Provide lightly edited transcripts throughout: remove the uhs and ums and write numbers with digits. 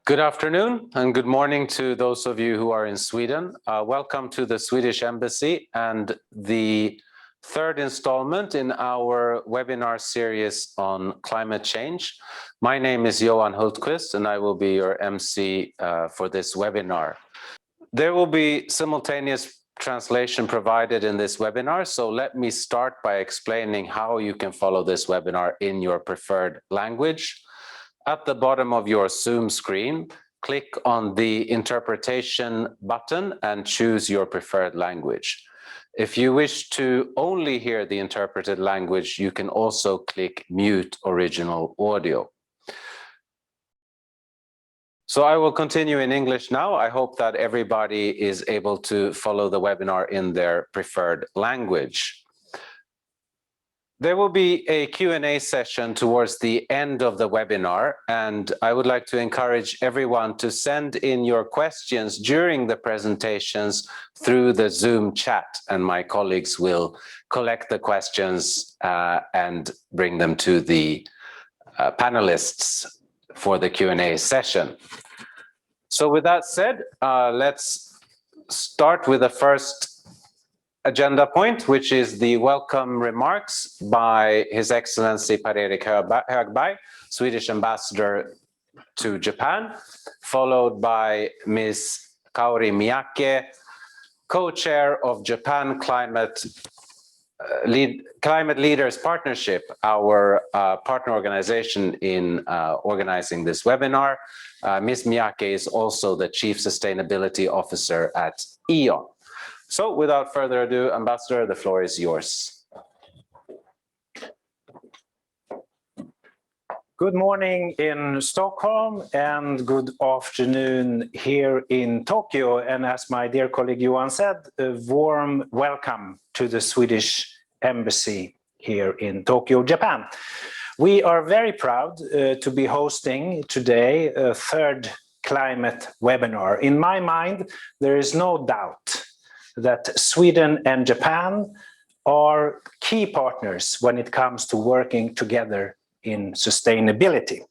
Good afternoon and good morning to those of you who are in Sweden. Welcome to the Swedish Embassy and the third installment in our webinar series on climate change. My name is Johan Hultqvist and I will be your MC for this webinar. There will be simultaneous translation provided in this webinar, so let me start by explaining how you can follow this webinar in your preferred language. At the bottom of your Zoom screen, click on the interpretation button and choose your preferred language. If you wish to only hear the interpreted language, you can also click mute original audio. So I will continue in English now. I hope that everybody is able to follow the webinar in their preferred language. There will be a Q&A session towards the end of the webinar, and I would like to encourage everyone to send in your questions during the presentations through the Zoom chat, and my colleagues will collect the questions and bring them to the panelists for the Q&A session. So with that said, let's start with the first agenda point, which is the welcome remarks by His Excellency Per-Erik Högberg, Swedish Ambassador to Japan, followed by Ms. Kaori Miyake, co-chair of Japan Climate Leaders Partnership, our partner organization in organizing this webinar. Ms. Miyake is also the Chief Sustainability Officer at E.ON. So without further ado, Ambassador, the floor is yours. Good morning in Stockholm and good afternoon here in Tokyo. And as my dear colleague Johan said, a warm welcome to the Swedish Embassy here in Tokyo, Japan. We are very proud to be hosting today a third climate webinar. In my mind, there is no doubt that Sweden and Japan are key partners when it comes to working together in sustainability.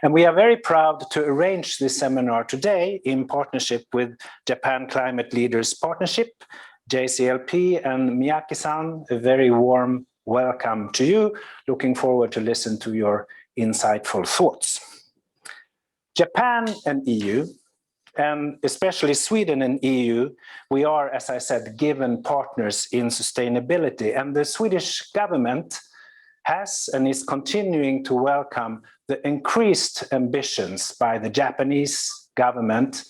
And we are very proud to arrange this seminar today in partnership with Japan Climate Leaders Partnership, JCLP, and Miyake-san. A very warm welcome to you. Looking forward to listen to your insightful thoughts. Japan and EU, and especially Sweden and EU, we are, as I said, given partners in sustainability. And the Swedish government has and is continuing to welcome the increased ambitions by the Japanese government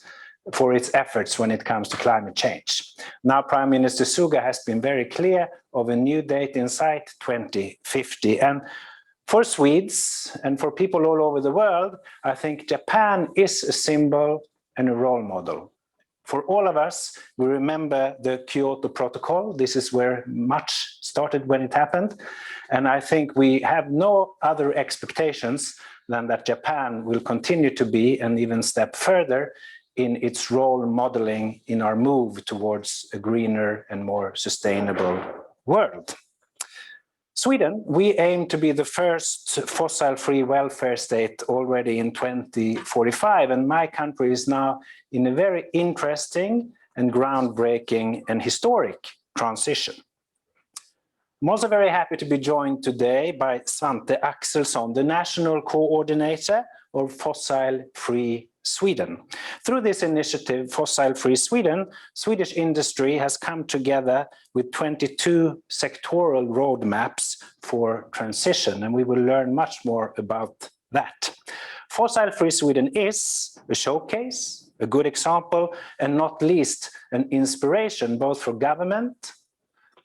for its efforts when it comes to climate change. Now, Prime Minister Suga has been very clear of a new date in sight, 2050. And for Swedes and for people all over the world, I think Japan is a symbol and a role model. For all of us, we remember the Kyoto Protocol. This is where much started when it happened. And I think we have no other expectations than that Japan will continue to be and even step further in its role modeling in our move towards a greener and more sustainable world. Sweden, we aim to be the first fossil-free welfare state already in 2045, and my country is now in a very interesting and groundbreaking and historic transition. I'm also very happy to be joined today by Svante Axelsson, the National Coordinator of Fossil-Free Sweden. Through this initiative, Fossil Free Sweden, Swedish industry has come together with 22 sectoral roadmaps for transition, and we will learn much more about that. Fossil Free Sweden is a showcase, a good example, and not least an inspiration both for government,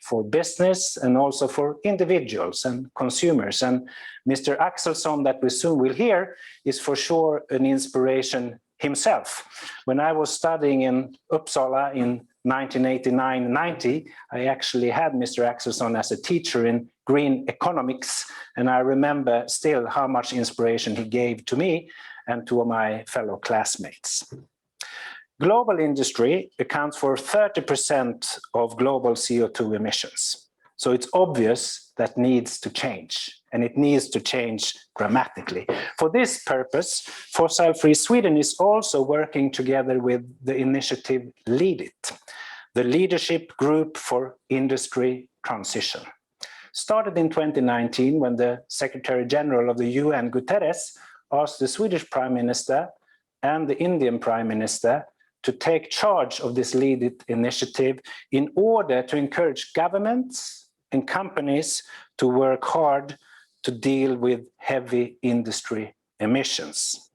for business, and also for individuals and consumers. And Mr. Axelsson, that we soon will hear, is for sure an inspiration himself. When I was studying in Uppsala in 1989-90, I actually had Mr. Axelsson as a teacher in green economics, and I remember still how much inspiration he gave to me and to my fellow classmates. Global industry accounts for 30% of global CO2 emissions. So it's obvious that needs to change, and it needs to change dramatically. For this purpose, Fossil Free Sweden is also working together with the initiative Lead It, the leadership group for industry transition. Started in 2019 when the Secretary General of the UN, Guterres, asked the Swedish Prime Minister and the Indian Prime Minister to take charge of this Lead It initiative in order to encourage governments and companies to work hard to deal with heavy industry emissions.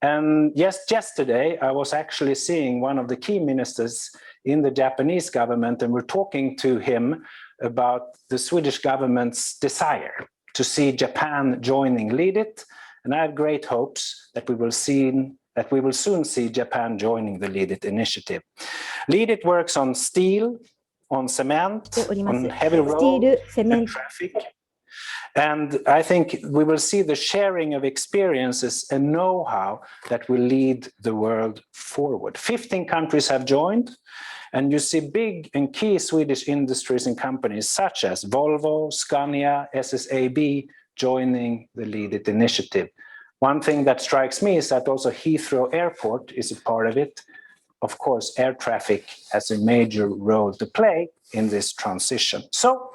And yesterday, I was actually seeing one of the key ministers in the Japanese government, and we're talking to him about the Swedish government's desire to see Japan joining Lead It. And I have great hopes that we will soon see Japan joining the Lead It initiative. Lead It works on steel, on cement, on heavy road and traffic. And I think we will see the sharing of experiences and know-how that will lead the world forward. 15 countries have joined, and you see big and key Swedish industries and companies such as Volvo, Scania, SSAB joining the Lead It initiative. One thing that strikes me is that also Heathrow Airport is a part of it. Of course, air traffic has a major role to play in this transition. So,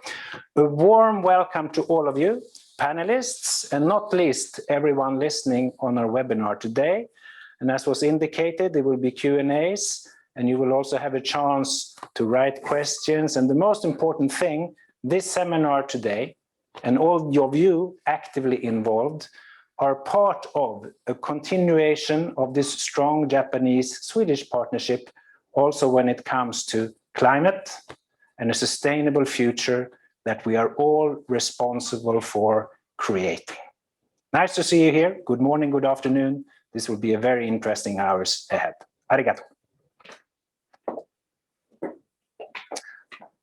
a warm welcome to all of you, panelists, and not least everyone listening on our webinar today. And as was indicated, there will be Q&As, and you will also have a chance to write questions. And the most important thing, this seminar today, and all of you actively involved, are part of a continuation of this strong Japanese-Swedish partnership, also when it comes to climate and a sustainable future that we are all responsible for creating. Nice to see you here. Good morning, good afternoon. This will be a very interesting hours ahead. Arigato.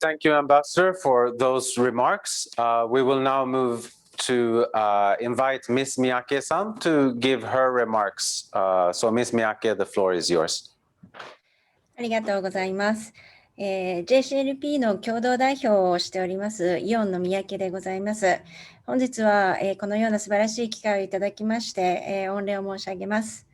Thank you, Ambassador, for those remarks. We will now move to invite Ms. Miyake-san to give her remarks. So Ms. Miyake, the floor is yours. ありがとうございます。JCLP の共同代表をしておりますイオンの三宅でございます。本日は、このような素晴らしい機会をいただきまして、御礼を申し上げます。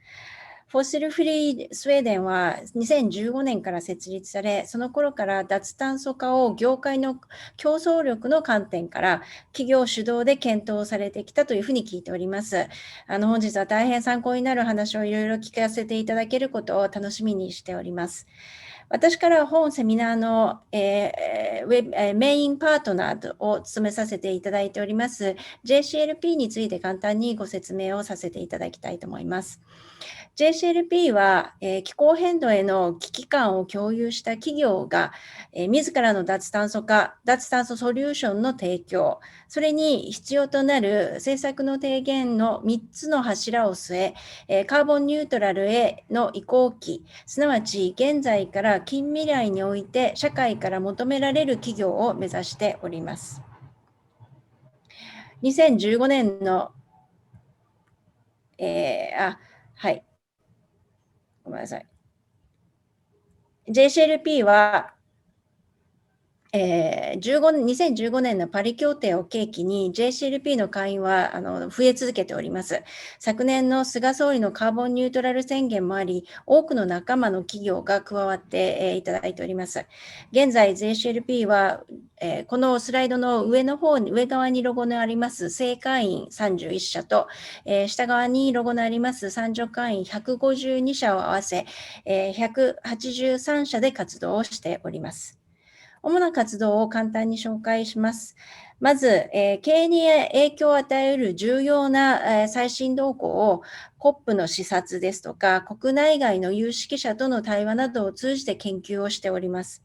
フォッシルフリースウェーデンは2015年から設立され、その頃から脱炭素化を業界の競争力の観点から企業主導で検討されてきたというふうに聞いております。本日は大変参考になる話をいろいろ聞かせていただけることを楽しみにしております。私から本セミナーの、メインパートナーを務めさせていただいております JCLP について簡単にご説明をさせていただきたいと思います。JCLP は、気候変動への危機感を共有した企業が、自らの脱炭素ソリューションの提供、それに必要となる政策の提言の3つの柱を据え、カーボンニュートラルへの移行期、すなわち現在から近未来において社会から求められる企業を目指しております。2015年の、はい。ごめんなさい。JCLP は、2015年のパリ協定を契機に JCLP の会員は増え続けております。昨年の菅総理のカーボンニュートラル宣言もあり、多くの仲間の企業が加わっていただいております。現在 JCLP は、このスライドの上側にロゴのあります正会員31社と、下側にロゴのあります参助会員152社を合わせ、183社で活動をしております。主な活動を簡単に紹介します。まず、経営に影響を与える重要な最新動向を COP の視察ですとか、国内外の有識者との対話などを通じて研究をしております。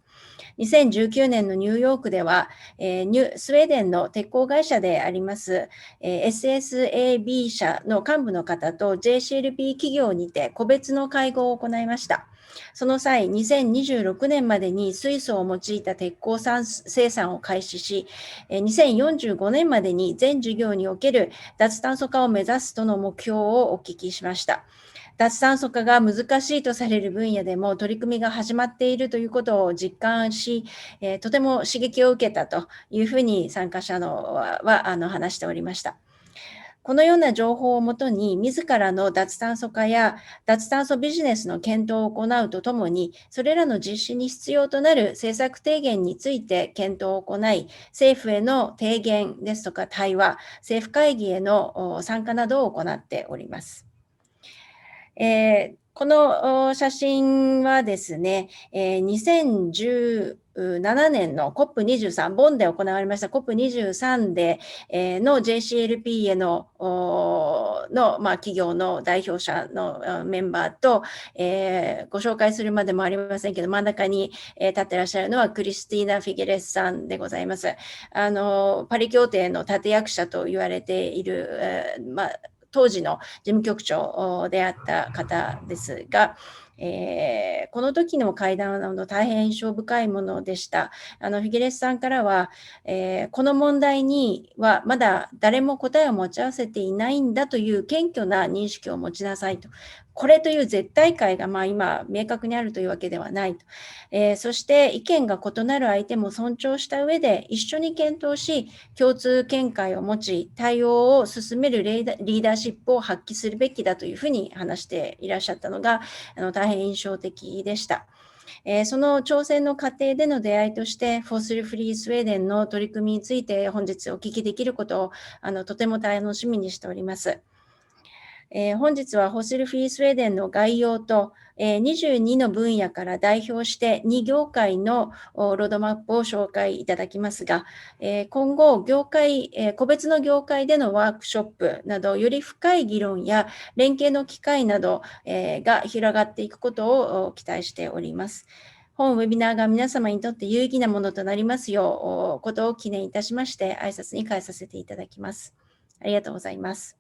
2019年のニューヨークでは、スウェーデンの鉄鋼会社であります、SSAB 社の幹部の方と JCLP 企業にて個別の会合を行いました。その際、2026年までに水素を用いた鉄鋼生産を開始し、2045年までに全事業における脱炭素化を目指すとの目標をお聞きしました。脱炭素化が難しいとされる分野でも取り組みが始まっているということを実感し、とても刺激を受けたというふうに参加者は話しておりました。このような情報をもとに、自らの脱炭素化や脱炭素ビジネスの検討を行うとともに、それらの実施に必要となる政策提言について検討を行い、政府への提言ですとか対話、政府会議への参加などを行っております。この写真はですね、2017年の COP23、ボンで行われました COP23 での JCLP への企業の代表者のメンバーと、ご紹介するまでもありませんけど、真ん中に立ってらっしゃるのはクリスティーナ・フィゲレスさんでございます。パリ協定の立役者と言われている、当時の事務局長であった方ですが、この時の会談は大変印象深いものでした。フィゲレスさんからは、この問題にはまだ誰も答えを持ち合わせていないんだという謙虚な認識を持ちなさいと。これという絶対解が今明確にあるというわけではないと。そして意見が異なる相手も尊重した上で一緒に検討し、共通見解を持ち、対応を進めるリーダーシップを発揮するべきだというふうに話していらっしゃったのが大変印象的でした。その挑戦の過程での出会いとして、フォースルフリースウェーデンの取り組みについて本日お聞きできることをとても楽しみにしております。本日はフォスルフリースウェーデンの概要と、22の分野から代表して2業界のロードマップを紹介いただきますが、今後個別の業界でのワークショップなどより深い議論や連携の機会など、が広がっていくことを期待しております。本ウェビナーが皆様にとって有意義なものとなりますようことを記念いたしまして挨拶に変えさせていただきます。ありがとうございます。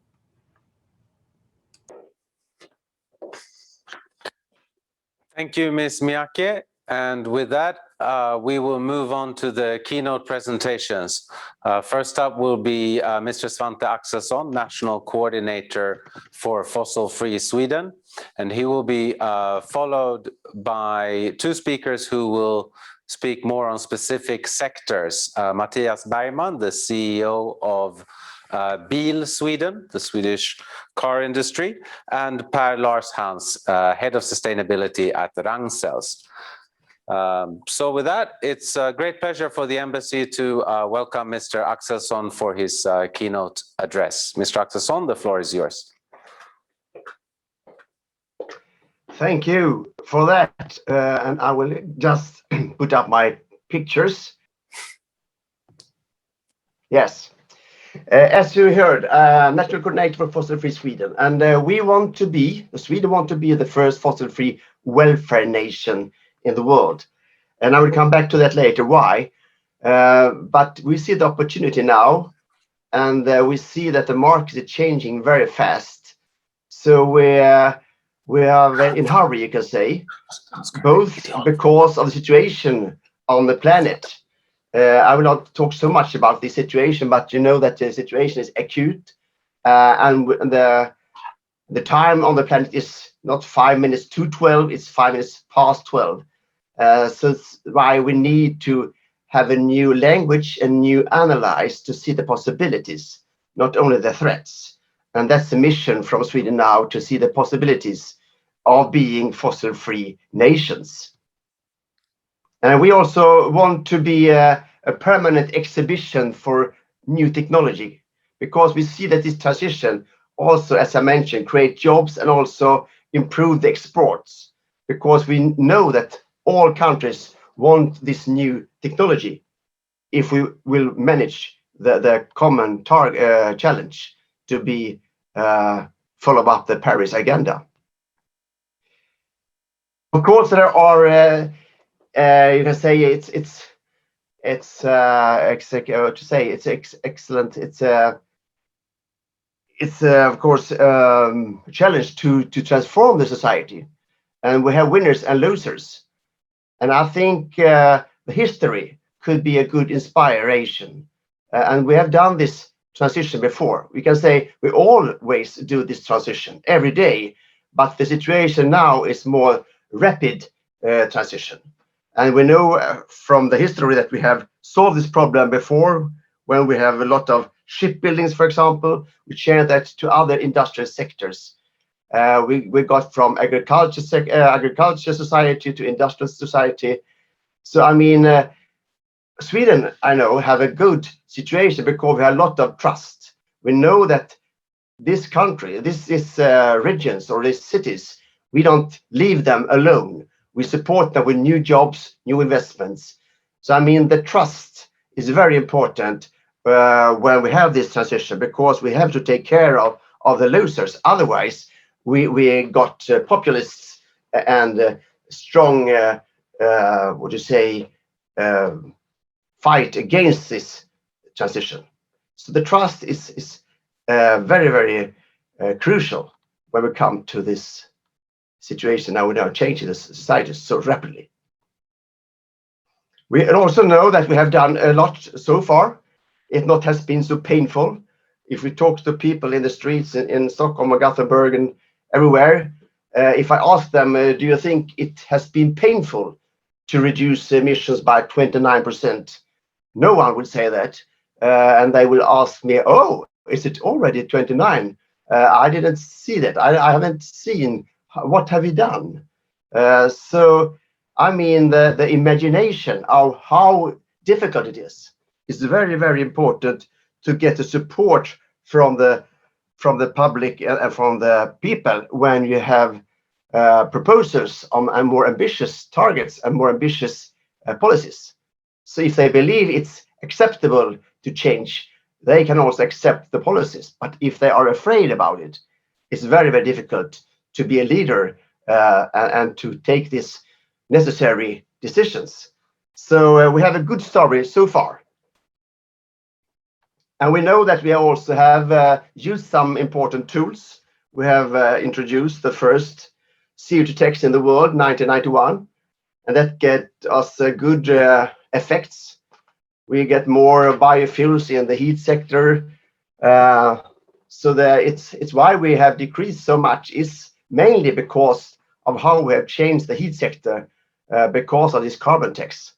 Thank you, Ms. Miyake. And with that, we will move on to the keynote presentations. First up will be Mr. Svante Axelsson, National Coordinator for Fossil-Free Sweden. And he will be followed by two speakers who will speak more on specific sectors. Mattias Bergman, the CEO of Bil Sweden, the Swedish car industry, and Per Lars-Hans, Head of Sustainability at Ragn-Sells. So with that, it's a great pleasure for the embassy to welcome Mr. Axelsson for his keynote address. Mr. Axelsson, the floor is yours. Thank you for that. And I will just put up my pictures. Yes. As you heard, National Coordinator for Fossil-Free Sweden, and Sweden want to be the first fossil-free welfare nation in the world. And I will come back to that later, why. But we see the opportunity now, and we see that the market is changing very fast. So we are in a hurry, you can say, both because of the situation on the planet. I will not talk so much about the situation, but you know that the situation is acute, and the time on the planet is not 5 minutes to 12, it's 5 minutes past 12. So it's why we need to have a new language and new analyze to see the possibilities, not only the threats. And that's the mission from Sweden now, to see the possibilities of being fossil-free nations. And we also want to be a permanent exhibition for new technology, because we see that this transition also, as I mentioned, create jobs and also improve the exports, because we know that all countries want this new technology if we will manage the common challenge to be follow up the Paris agenda. Of course, there are you can say it's excellent. It's of course a challenge to transform the society, and we have winners and losers. And I think the history could be a good inspiration. And we have done this transition before. We can say we always do this transition every day, but the situation now is more rapid transition. And we know from the history that we have solved this problem before, when we have a lot of shipbuildings, for example. We share that to other industrial sectors. We got from agriculture society to industrial society. So I mean, Sweden, I know, have a good situation because we have a lot of trust. We know that this country, this regions or these cities, we don't leave them alone. We support them with new jobs, new investments. So I mean, the trust is very important when we have this transition, because we have to take care of the losers. Otherwise, we got populists and strong, what do you say, fight against this transition. So the trust is very, very crucial when we come to this situation. Now we're now changing the society so rapidly. We also know that we have done a lot so far. It not has been so painful. If we talk to people in the streets in Stockholm or Gothenburg and everywhere, if I ask them, do you think it has been painful to reduce emissions by 29%? No one would say that. And they will ask me, oh, is it already 29? I didn't see that. I haven't seen. What have you done? So, I mean, the imagination of how difficult it is very, very important to get the support from the public and from the people when you have proposals on more ambitious targets and more ambitious policies. So if they believe it's acceptable to change, they can also accept the policies. But if they are afraid about it, it's very, very difficult to be a leader and to take these necessary decisions. So we have a good story so far. And we know that we also have used some important tools. We have introduced the first CO2 tax in the world, 1991, and that get us good effects. We get more biofuels in the heat sector. So it's why we have decreased so much is mainly because of how we have changed the heat sector because of this carbon tax.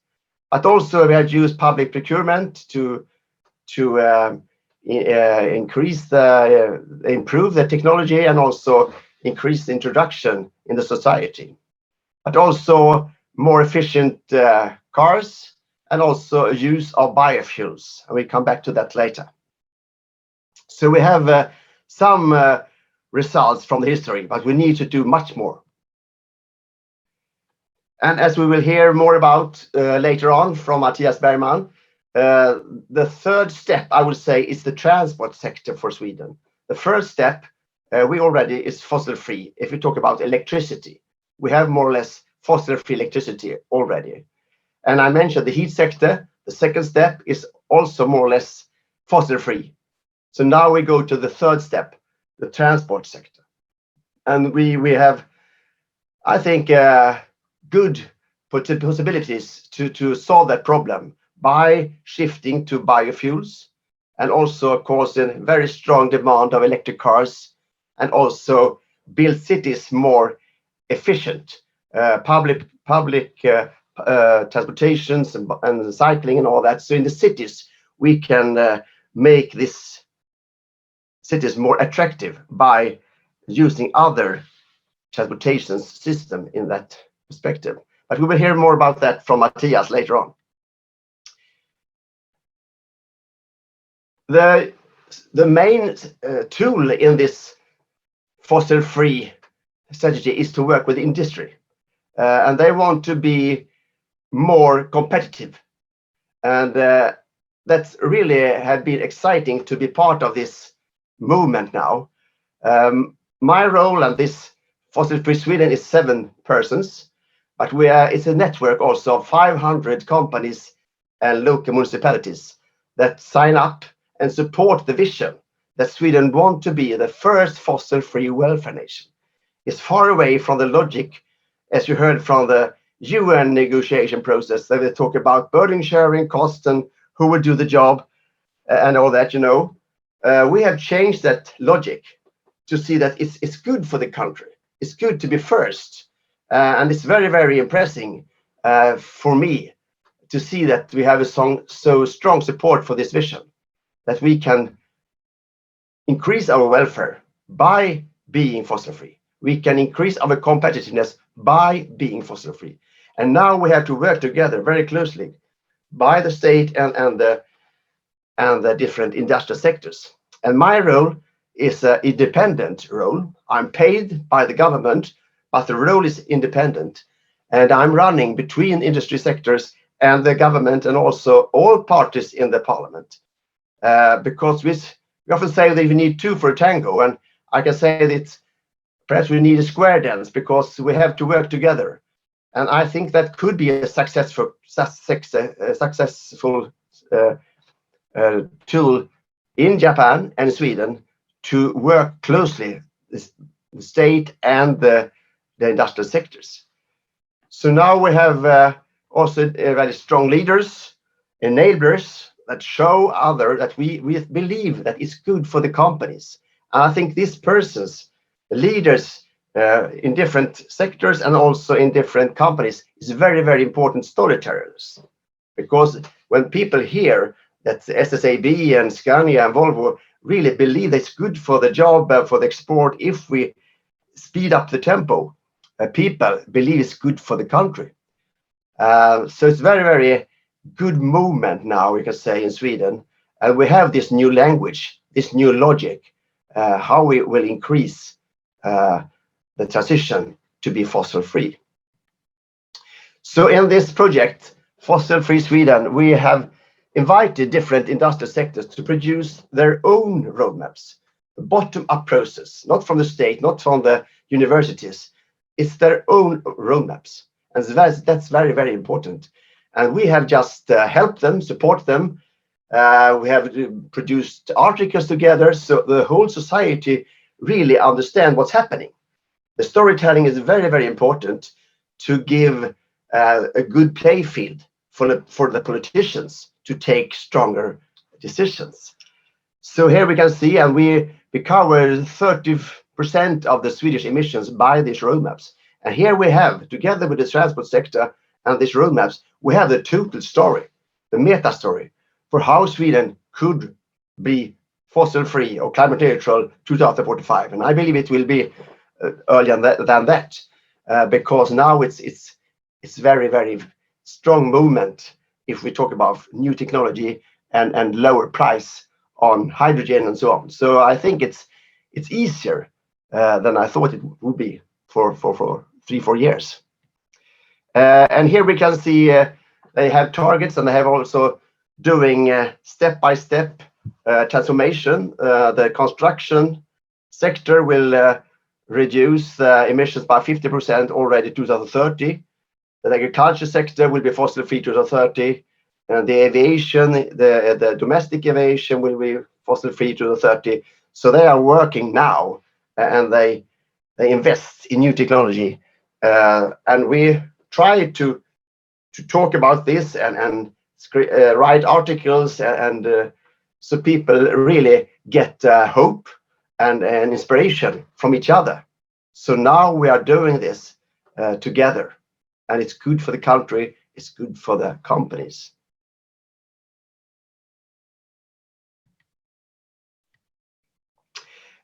But also we have used public procurement to increase improve the technology and also increase the introduction in the society. But also more efficient cars and also use of biofuels. And we come back to that later. So we have some results from the history, but we need to do much more. And as we will hear more about later on from Mattias Bergman, the third step, I would say, is the transport sector for Sweden. The first step, we already is fossil-free. If we talk about electricity, we have more or less fossil-free electricity already. And I mentioned the heat sector. The second step is also more or less fossil-free. So now we go to the third step, the transport sector. And we have, I think, good possibilities to solve that problem by shifting to biofuels, and also, of course, a very strong demand of electric cars, and also build cities more efficient, public transportations and cycling and all that. So in the cities, we can make these cities more attractive by using other transportation system in that perspective. But we will hear more about that from Mattias later on. The main tool in this fossil-free strategy is to work with industry, and they want to be more competitive, and that's really have been exciting to be part of this movement now. My role and this Fossil-Free Sweden is 7 persons, but it's a network also of 500 companies and local municipalities that sign up and support the vision that Sweden wants to be the first fossil-free welfare nation. It's far away from the logic, as you heard from the UN negotiation process, that they talk about burden sharing, cost, and who will do the job and all that, you know. We have changed that logic to see that it's good for the country. it's good to be first. And it's very, very impressive for me to see that we have so strong support for this vision, that we can increase our welfare by being fossil-free. We can increase our competitiveness by being fossil-free. And now we have to work together very closely by the state and the different industrial sectors. And my role is an independent role. I'm paid by the government, but the role is independent. And I'm running between industry sectors and the government and also all parties in the parliament. Because we often say that we need two for a tango, and I can say that perhaps we need a square dance because we have to work together. And I think that could be a successful tool in Japan and Sweden to work closely, the state and the industrial sectors. So now we have also very strong leaders, enablers that show that we believe that it's good for the companies. And I think these persons, leaders in different sectors and also in different companies, is very, very important storytellers. Because when people hear that SSAB and Scania and Volvo really believe it's good for the job, for the export, if we speed up the tempo, people believe it's good for the country. So it's very, very good movement now, we can say, in Sweden. And we have this new language, this new logic, how we will increase the transition to be fossil-free. So in this project, Fossil-Free Sweden, we have invited different industrial sectors to produce their own roadmaps, a bottom-up process, not from the state, not from the universities. It's their own roadmaps. And that's very, very important. And we have just helped them, support them. We have produced articles together, so the whole society really understand what's happening. The storytelling is very, very important to give a good play field for the politicians to take stronger decisions. So here we can see, and we cover 30% of the Swedish emissions by these roadmaps. And here we have, together with the transport sector and these roadmaps, we have the total story, the meta story, for how Sweden could be fossil-free or climate neutral 2045. And I believe it will be earlier than that, because now it's very, very strong movement if we talk about new technology and lower price on hydrogen and so on. So I think it's easier than I thought it would be for 3-4 years. And here we can see they have targets, and they have also doing step-by-step transformation. The construction sector will reduce emissions by 50% already 2030. The agriculture sector will be fossil-free 2030. And the aviation, the domestic aviation will be fossil-free 2030. So they are working now, and they invest in new technology. And we try to talk about this and write articles, and so people really get hope and inspiration from each other. So now we are doing this together, and it's good for the country, it's good for the companies.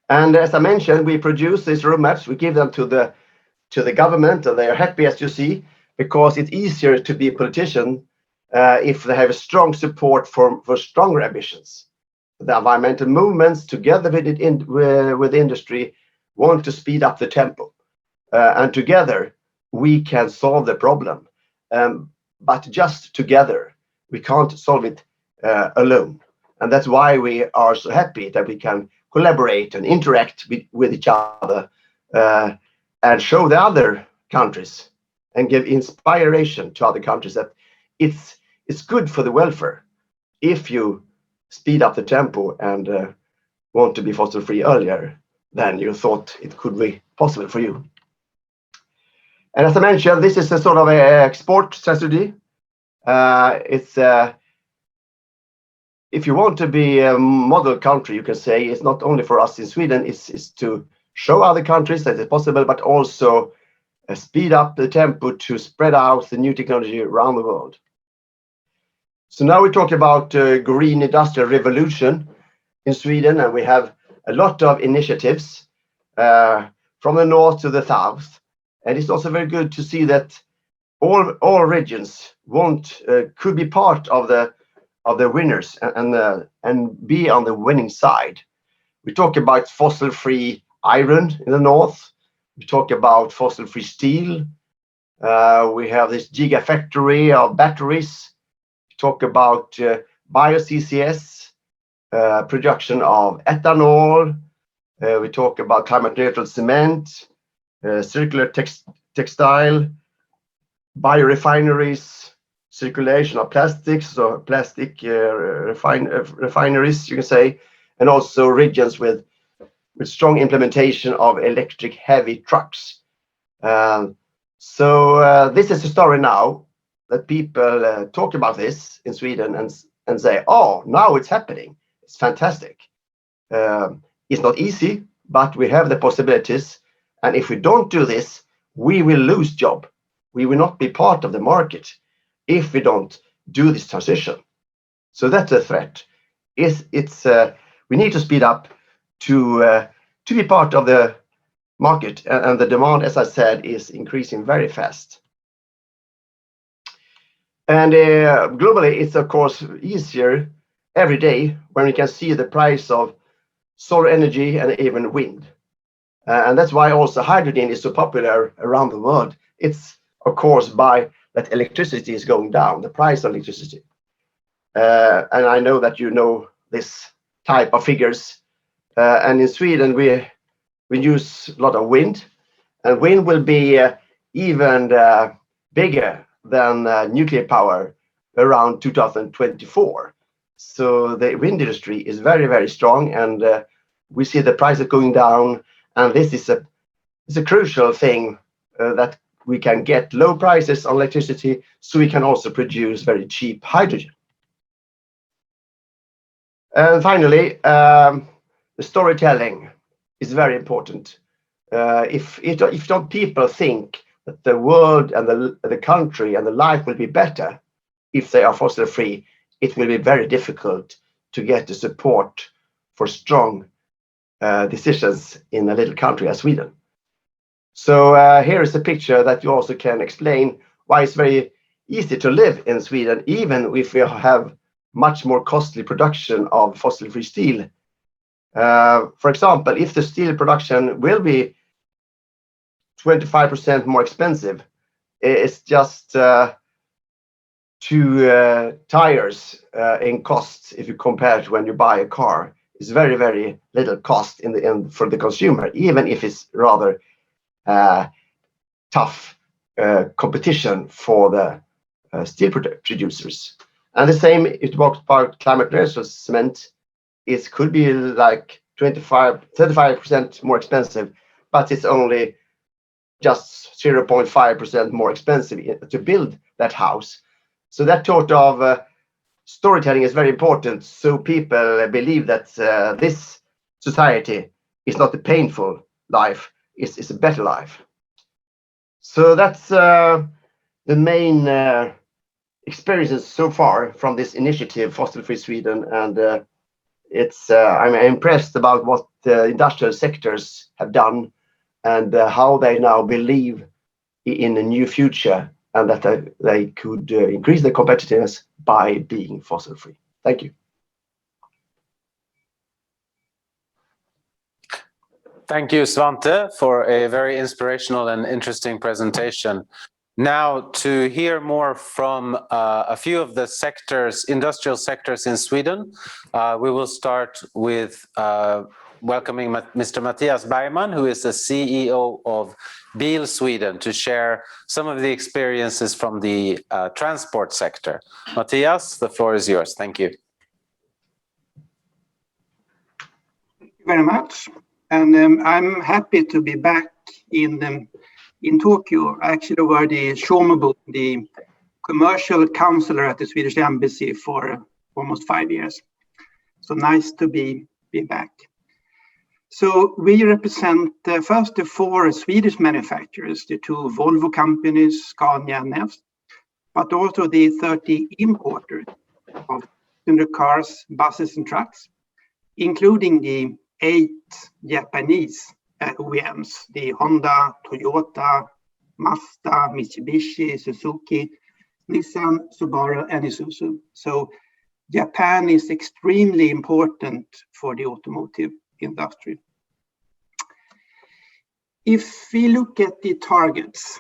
And as I mentioned, we produce these roadmaps, we give them to the government, and they are happy, as you see, because it's easier to be a politician if they have a strong support for stronger ambitions. The environmental movements, together with industry, want to speed up the tempo. And together, we can solve the problem. But just together, we can't solve it alone. And that's why we are so happy that we can collaborate and interact with each other and show the other countries and give inspiration to other countries that it's good for the welfare if you speed up the tempo and want to be fossil-free earlier than you thought it could be possible for you. And as I mentioned, this is a sort of an export strategy. If you want to be a model country, you can say, it's not only for us in Sweden, it's to show other countries that it's possible, but also speed up the tempo to spread out the new technology around the world. So now we talk about green industrial revolution in Sweden, and we have a lot of initiatives from the north to the south. And it's also very good to see that all regions could be part of the winners and be on the winning side. We talk about fossil-free iron in the north. We talk about fossil-free steel. We have this gigafactory of batteries. We talk about bio-CCS, production of ethanol. We talk about climate neutral cement, circular textile, biorefineries, circulation of plastics, so plastic refineries, you can say, and also regions with strong implementation of electric heavy trucks. So this is the story now that people talk about this in Sweden and say, oh, now it's happening. It's fantastic. It's not easy, but we have the possibilities. And if we don't do this, we will lose job. We will not be part of the market if we don't do this transition. So that's a threat. We need to speed up to be part of the market, and the demand, as I said, is increasing very fast. And globally, it's of course easier every day when we can see the price of solar energy and even wind. And that's why also hydrogen is so popular around the world. It's of course by that electricity is going down, the price of electricity. And I know that you know this type of figures. And in Sweden, we use a lot of wind, and wind will be even bigger than nuclear power around 2024. So the wind industry is very, very strong, and we see the prices going down. And this is a crucial thing that we can get low prices on electricity, so we can also produce very cheap hydrogen. And finally, the storytelling is very important. If don't people think that the world and the country and the life will be better if they are fossil free, it will be very difficult to get the support for strong decisions in a little country as Sweden. So here is a picture that you also can explain why it's very easy to live in Sweden, even if we have much more costly production of fossil-free steel. For example, if the steel production will be 25% more expensive, it's just 2 tires in costs. If you compare it to when you buy a car, it's very, very little cost in the end for the consumer, even if it's rather tough competition for the steel producers. And the same, it talks about climate neutral cement. It could be like 35% more expensive, but it's only just 0.5% more expensive to build that house. So that sort of storytelling is very important, so people believe that this society is not a painful life, it's a better life. So that's the main experiences so far from this initiative, Fossil Free Sweden, and I'm impressed about what the industrial sectors have done and how they now believe in a new future, and that they could increase their competitiveness by being fossil free. Thank you. Thank you, Svante, for a very inspirational and interesting presentation. Now, to hear more from a few of the sectors, industrial sectors in Sweden, we will start with welcoming Mr. Mattias Bergman, who is the CEO of Bil Sweden, to share some of the experiences from the transport sector. Mattias, the floor is yours. Thank you. Thank you very much. And I'm happy to be back in Tokyo. I actually already Shomabo, the commercial counselor at the Swedish Embassy for almost 5 years. So nice to be back. So we represent first the 4 Swedish manufacturers, the 2 Volvo companies, Scania and Nest, but also the 30 importers of cars, buses and trucks, including the 8 Japanese OEMs, the Honda, Toyota, Mazda, Mitsubishi, Suzuki, Nissan, Subaru and Isuzu. So Japan is extremely important for the automotive industry. If we look at the targets,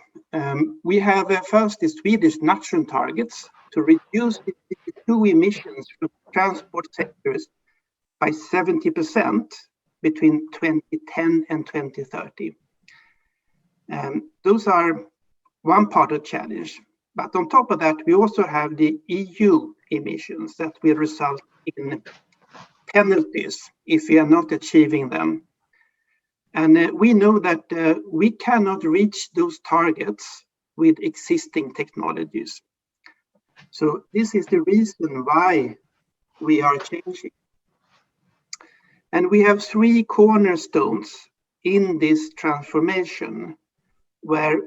we have first the Swedish national targets to reduce the CO2 emissions from transport sectors by 70% between 2010 and 2030. Those are one part of the challenge. But on top of that, we also have the EU emissions that will result in penalties if we are not achieving them. And we know that we cannot reach those targets with existing technologies. So this is the reason why we are changing. And we have 3 cornerstones in this transformation where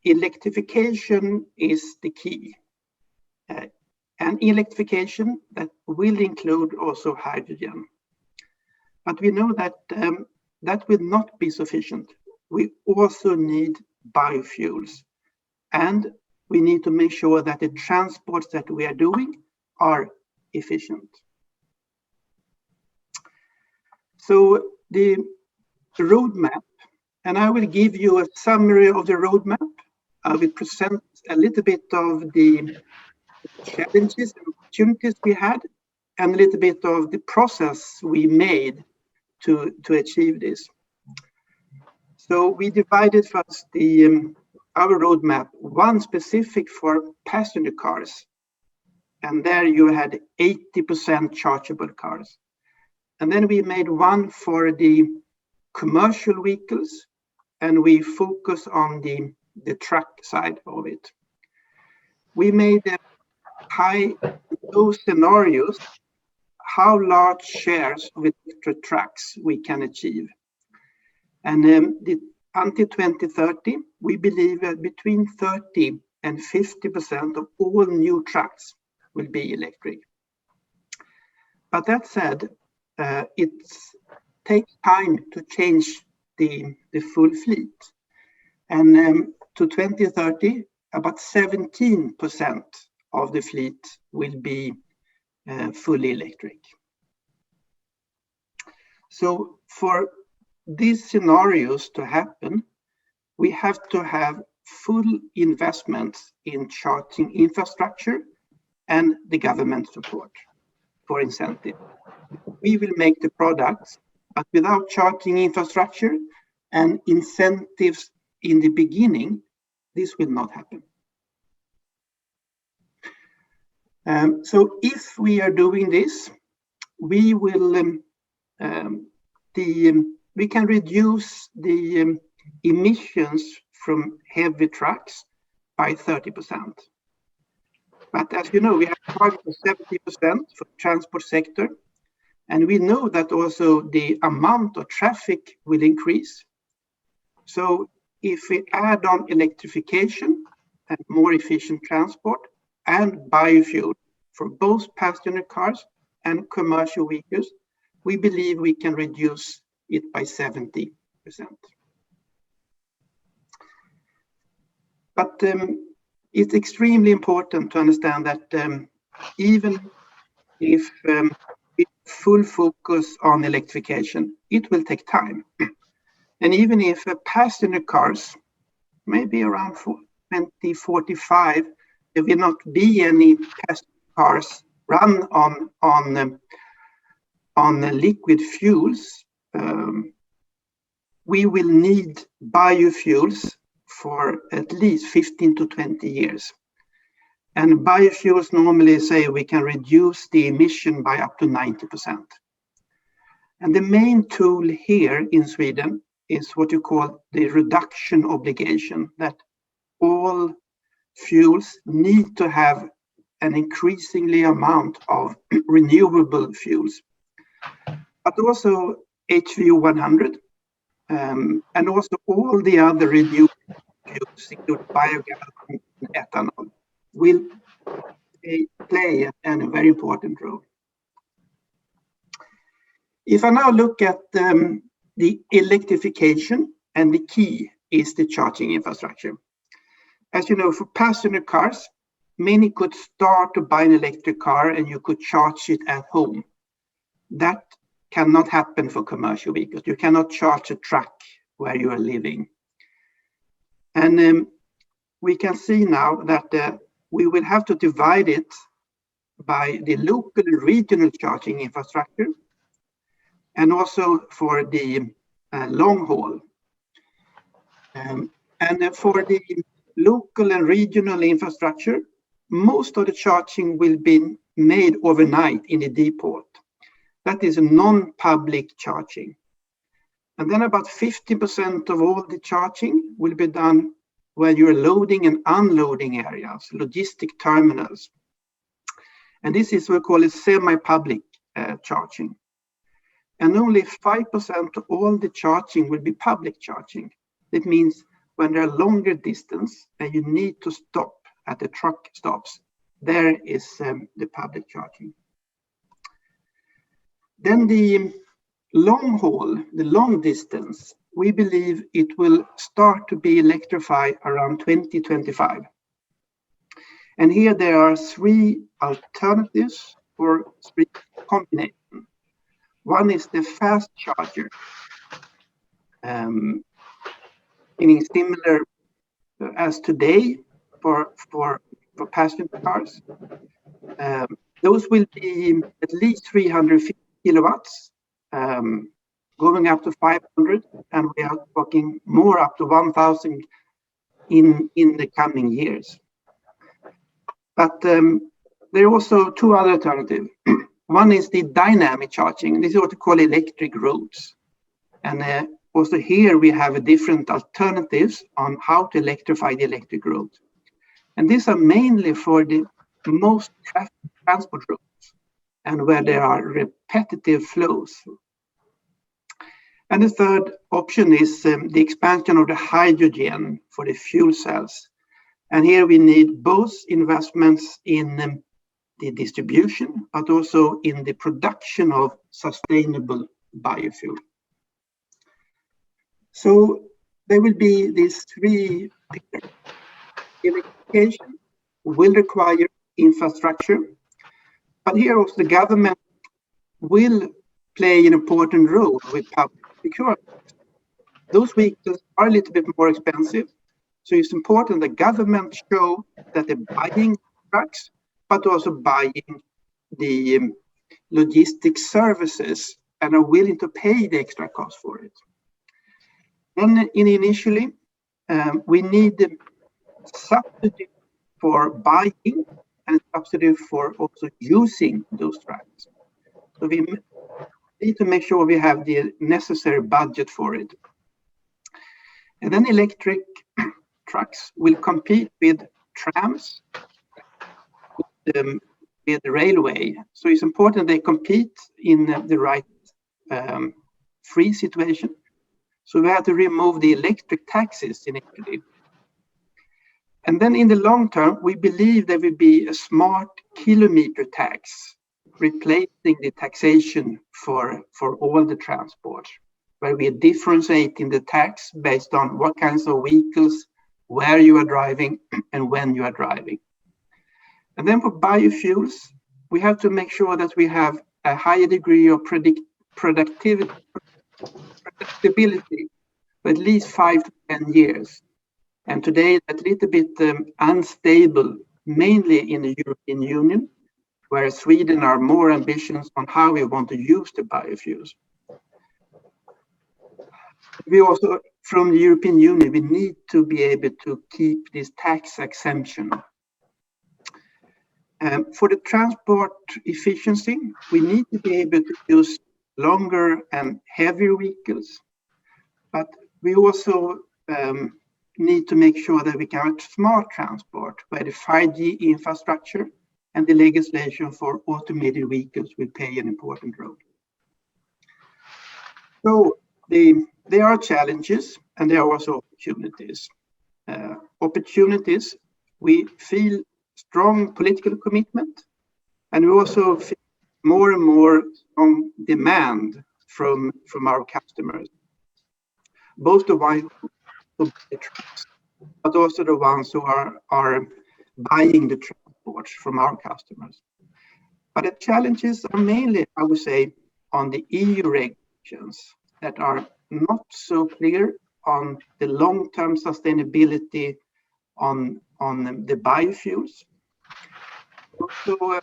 electrification is the key. And electrification that will include also hydrogen. But we know that that will not be sufficient. We also need biofuels. And we need to make sure that the transports that we are doing are efficient. So the roadmap, and I will give you a summary of the roadmap. I will present a little bit of the challenges and opportunities we had, and a little bit of the process we made to achieve this. So we divided first our roadmap, one specific for passenger cars, and there you had 80% chargeable cars. And then we made one for the commercial vehicles, and we focus on the truck side of it. We made those scenarios, how large shares of electric trucks we can achieve. And until 2030, we believe that between 30 and 50% of all new trucks will be electric. But that said, it takes time to change the full fleet. And to 2030, about 17% of the fleet will be fully electric. So for these scenarios to happen, we have to have full investments in charging infrastructure and the government support for incentive. We will make the products, but without charging infrastructure and incentives in the beginning, this will not happen. So if we are doing this, we will we can reduce the emissions from heavy trucks by 30%. But as you know, we have target of 70% for the transport sector, and we know that also the amount of traffic will increase. So if we add on electrification and more efficient transport and biofuel for both passenger cars and commercial vehicles, we believe we can reduce it by 70%. But it's extremely important to understand that even if we full focus on electrification, it will take time. And even if passenger cars, maybe around 2045, there will not be any passenger cars run on liquid fuels, we will need biofuels for at least 15 to 20 years. And biofuels normally say we can reduce the emission by up to 90%. And the main tool here in Sweden is what you call the reduction obligation, that all fuels need to have an increasingly amount of renewable fuels. But also HVO 100, and also all the other renewable fuels, including biogas and ethanol, will play a very important role. If I now look at the electrification, and the key is the charging infrastructure. As you know, for passenger cars, many could start to buy an electric car and you could charge it at home. That cannot happen for commercial vehicles. You cannot charge a truck where you are living. And we can see now that we will have to divide it by the local and regional charging infrastructure, and also for the long haul. And for the local and regional infrastructure, most of the charging will be made overnight in the depot. That is non-public charging. And then about 50% of all the charging will be done where you're loading and unloading areas, logistic terminals. And this is what we call a semi-public charging. And only 5% of all the charging will be public charging. That means when there are longer distance and you need to stop at the truck stops, there is the public charging. Then the long haul, the long distance, we believe it will start to be electrified around 2025. And here there are three alternatives or three combinations. One is the fast charger, meaning similar as today for passenger cars. Those will be at least 350 kilowatts, going up to 500, and we are talking more up to 1,000 in the coming years. But there are also two other alternatives. One is the dynamic charging. This is what we call electric roads. And also here we have different alternatives on how to electrify the electric road. And these are mainly for the most traffic transport roads and where there are repetitive flows. And the third option is the expansion of the hydrogen for the fuel cells. And here we need both investments in the distribution, but also in the production of sustainable biofuel. So there will be these three pillars. Electrification will require infrastructure, but here also the government will play an important role with public procurement. Those vehicles are a little bit more expensive, so it's important that government show that they're buying trucks, but also buying the logistics services and are willing to pay the extra cost for it. And initially, we need subsidy for buying and subsidy for also using those trucks. So we need to make sure we have the necessary budget for it. And then electric trucks will compete with trams, with the railway. So it's important they compete in the right free situation. So we have to remove the electric taxes in Italy. And then in the long term, we believe there will be a smart kilometer tax replacing the taxation for all the transport, where we are differentiating the tax based on what kinds of vehicles, where you are driving, and when you are driving. And then for biofuels, we have to make sure that we have a higher degree of predictability for at least 5 to 10 years. And today that's a little bit unstable, mainly in the European Union, where Sweden are more ambitious on how we want to use the biofuels. We also, from the European Union, we need to be able to keep this tax exemption. For the transport efficiency, we need to be able to use longer and heavier vehicles, but we also need to make sure that we can have smart transport, where the 5G infrastructure and the legislation for automated vehicles will play an important role. So there are challenges and there are also opportunities. Opportunities, we feel strong political commitment, and we also feel more and more strong demand from our customers, both the ones who buy the trucks, but also the ones who are buying the transports from our customers. But the challenges are mainly, I would say, on the EU regulations that are not so clear on the long-term sustainability on the biofuels. Also,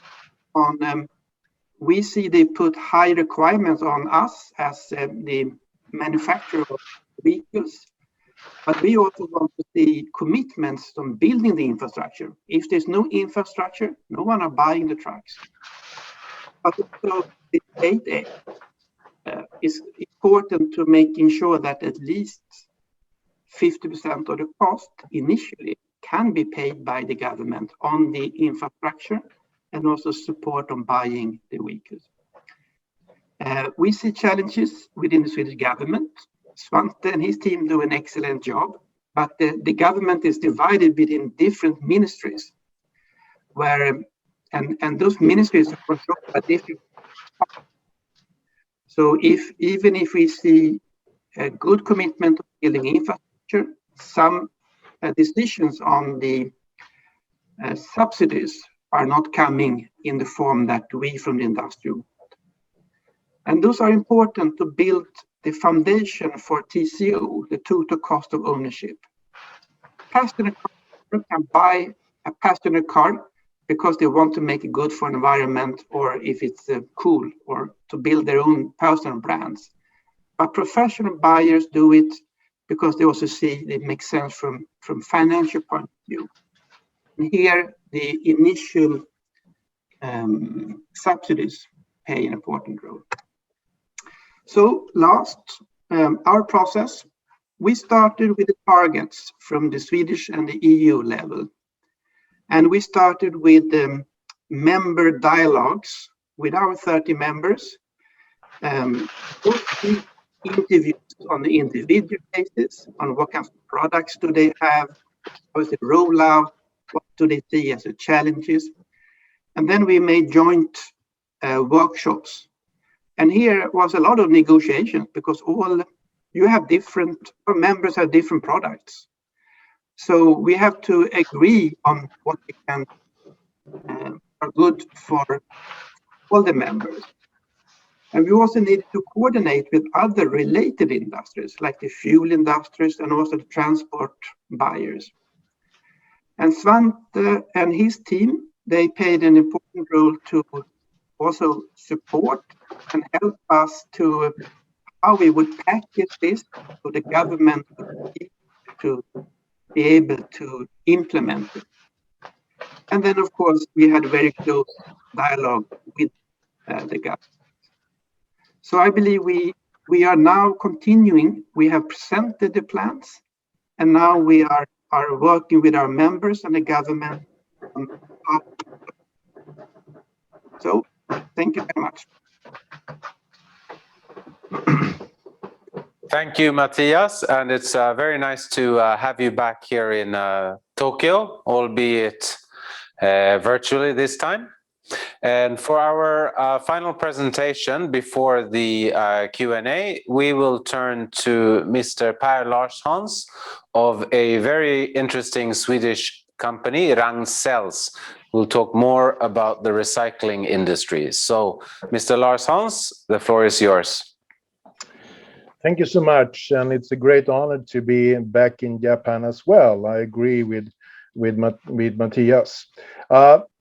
we see they put high requirements on us as the manufacturer of vehicles, but we also want to see commitments on building the infrastructure. If there's no infrastructure, no one are buying the trucks. But also the state aid is important to making sure that at least 50% of the cost initially can be paid by the government on the infrastructure and also support on buying the vehicles. We see challenges within the Swedish government. Svante and his team do an excellent job, but the government is divided within different ministries, where and those ministries are controlled by different. So even if we see a good commitment to building infrastructure, some decisions on the subsidies are not coming in the form that we from the industry want. And those are important to build the foundation for TCO, the total cost of ownership. Passenger car can buy a passenger car because they want to make it good for environment, or if it's cool, or to build their own personal brands. But professional buyers do it because they also see it makes sense from financial point of view. And here, the initial subsidies play an important role. So last, our process, we started with the targets from the Swedish and the EU level. And we started with member dialogues with our 30 members. Interviews on the individual basis, on what kinds of products do they have, how is the rollout, what do they see as the challenges. And then we made joint workshops. And here was a lot of negotiations because members have different products. So we have to agree on what we can are good for all the members. And we also need to coordinate with other related industries, like the fuel industries and also the transport buyers. And Svante and his team, they played an important role to also support and help us to how we would package this for the government to be able to implement it. And then, of course, we had a very close dialogue with the government. So I believe we are now continuing. We have presented the plans, and now we are working with our members and the government. So thank you very much. Thank you, Matthias, and it's very nice to have you back here in Tokyo, albeit virtually this time. And for our final presentation before the Q&A, we will turn to Mr. Per Lars-Hans of a very interesting Swedish company, Ragn-Sells, who will talk more about the recycling industry. So, Mr. Lars-Hans, the floor is yours. Thank you so much, and it's a great honor to be back in Japan as well. I agree with Matthias.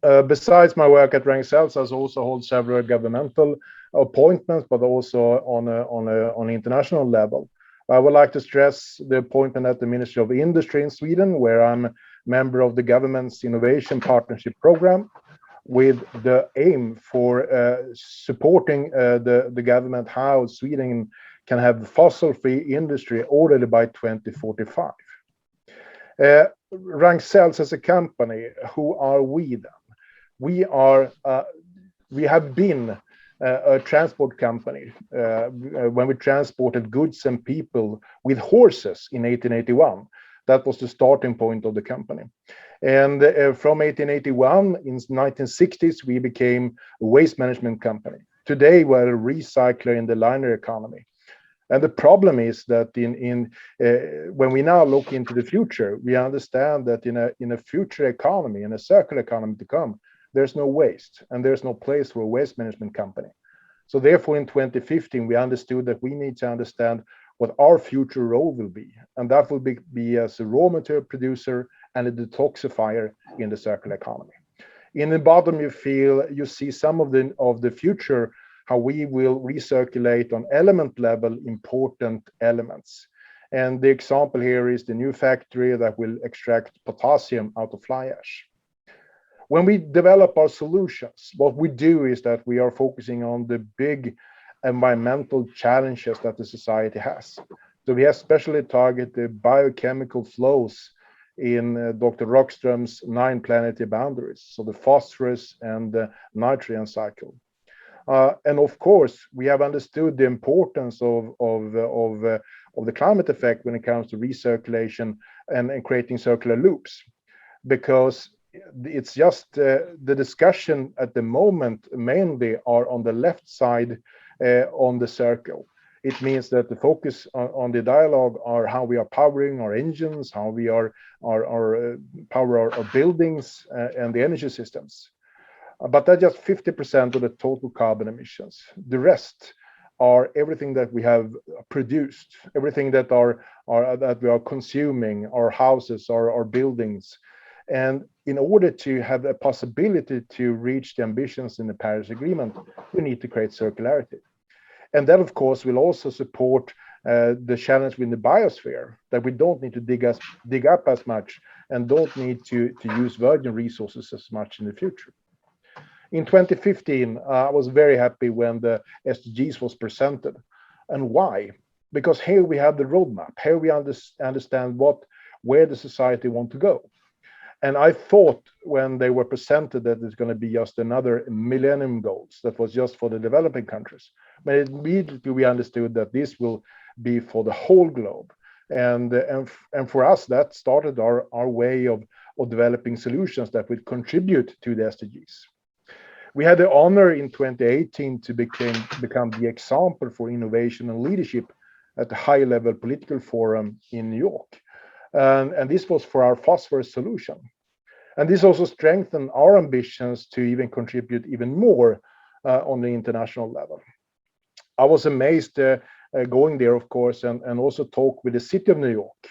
Besides my work at Ragn-Sells, I also hold several governmental appointments, but also on international level. I would like to stress the appointment at the Ministry of Industry in Sweden, where I'm a member of the government's Innovation Partnership Program, with the aim for supporting the government how Sweden can have fossil-free industry already by 2045. Ragn-Sells as a company, who are we then? We have been a transport company when we transported goods and people with horses in 1881. That was the starting point of the company. And from 1881, in 1960s, we became a waste management company. Today, we're a recycler in the liner economy. And the problem is that when we now look into the future, we understand that in a future economy, in a circular economy to come, there's no waste and there's no place for a waste management company. So therefore, in 2015, we understood that we need to understand what our future role will be. And that will be as a raw material producer and a detoxifier in the circular economy. In the bottom, you see some of the future, how we will recirculate on element level important elements. And the example here is the new factory that will extract potassium out of fly ash. When we develop our solutions, what we do is that we are focusing on the big environmental challenges that the society has. So we have specially targeted biochemical flows in Dr. Rockström's 9 planetary boundaries, so the phosphorus and the nitrogen cycle. And of course, we have understood the importance of the climate effect when it comes to recirculation and creating circular loops, because it's just the discussion at the moment mainly are on the left side on the circle. It means that the focus on the dialogue are how we are powering our engines, how we are power our buildings and the energy systems. But that's just 50% of the total carbon emissions. The rest are everything that we have produced, everything that that we are consuming, our houses, our buildings. And in order to have a possibility to reach the ambitions in the Paris Agreement, we need to create circularity. And that, of course, will also support the challenge with the biosphere, that we don't need to dig up as much and don't need to use virgin resources as much in the future. In 2015, I was very happy when the SDGs was presented. And why? Because here we have the roadmap. Here we understand where the society wants to go. And I thought when they were presented that it's going to be just another millennium goals that was just for the developing countries. But immediately we understood that this will be for the whole globe. And for us, that started our way of developing solutions that would contribute to the SDGs. We had the honor in 2018 to become the example for innovation and leadership at the high-level political forum in New York. And this was for our phosphorus solution. And this also strengthened our ambitions to even contribute even more on the international level. I was amazed going there, of course, and also talk with the city of New York.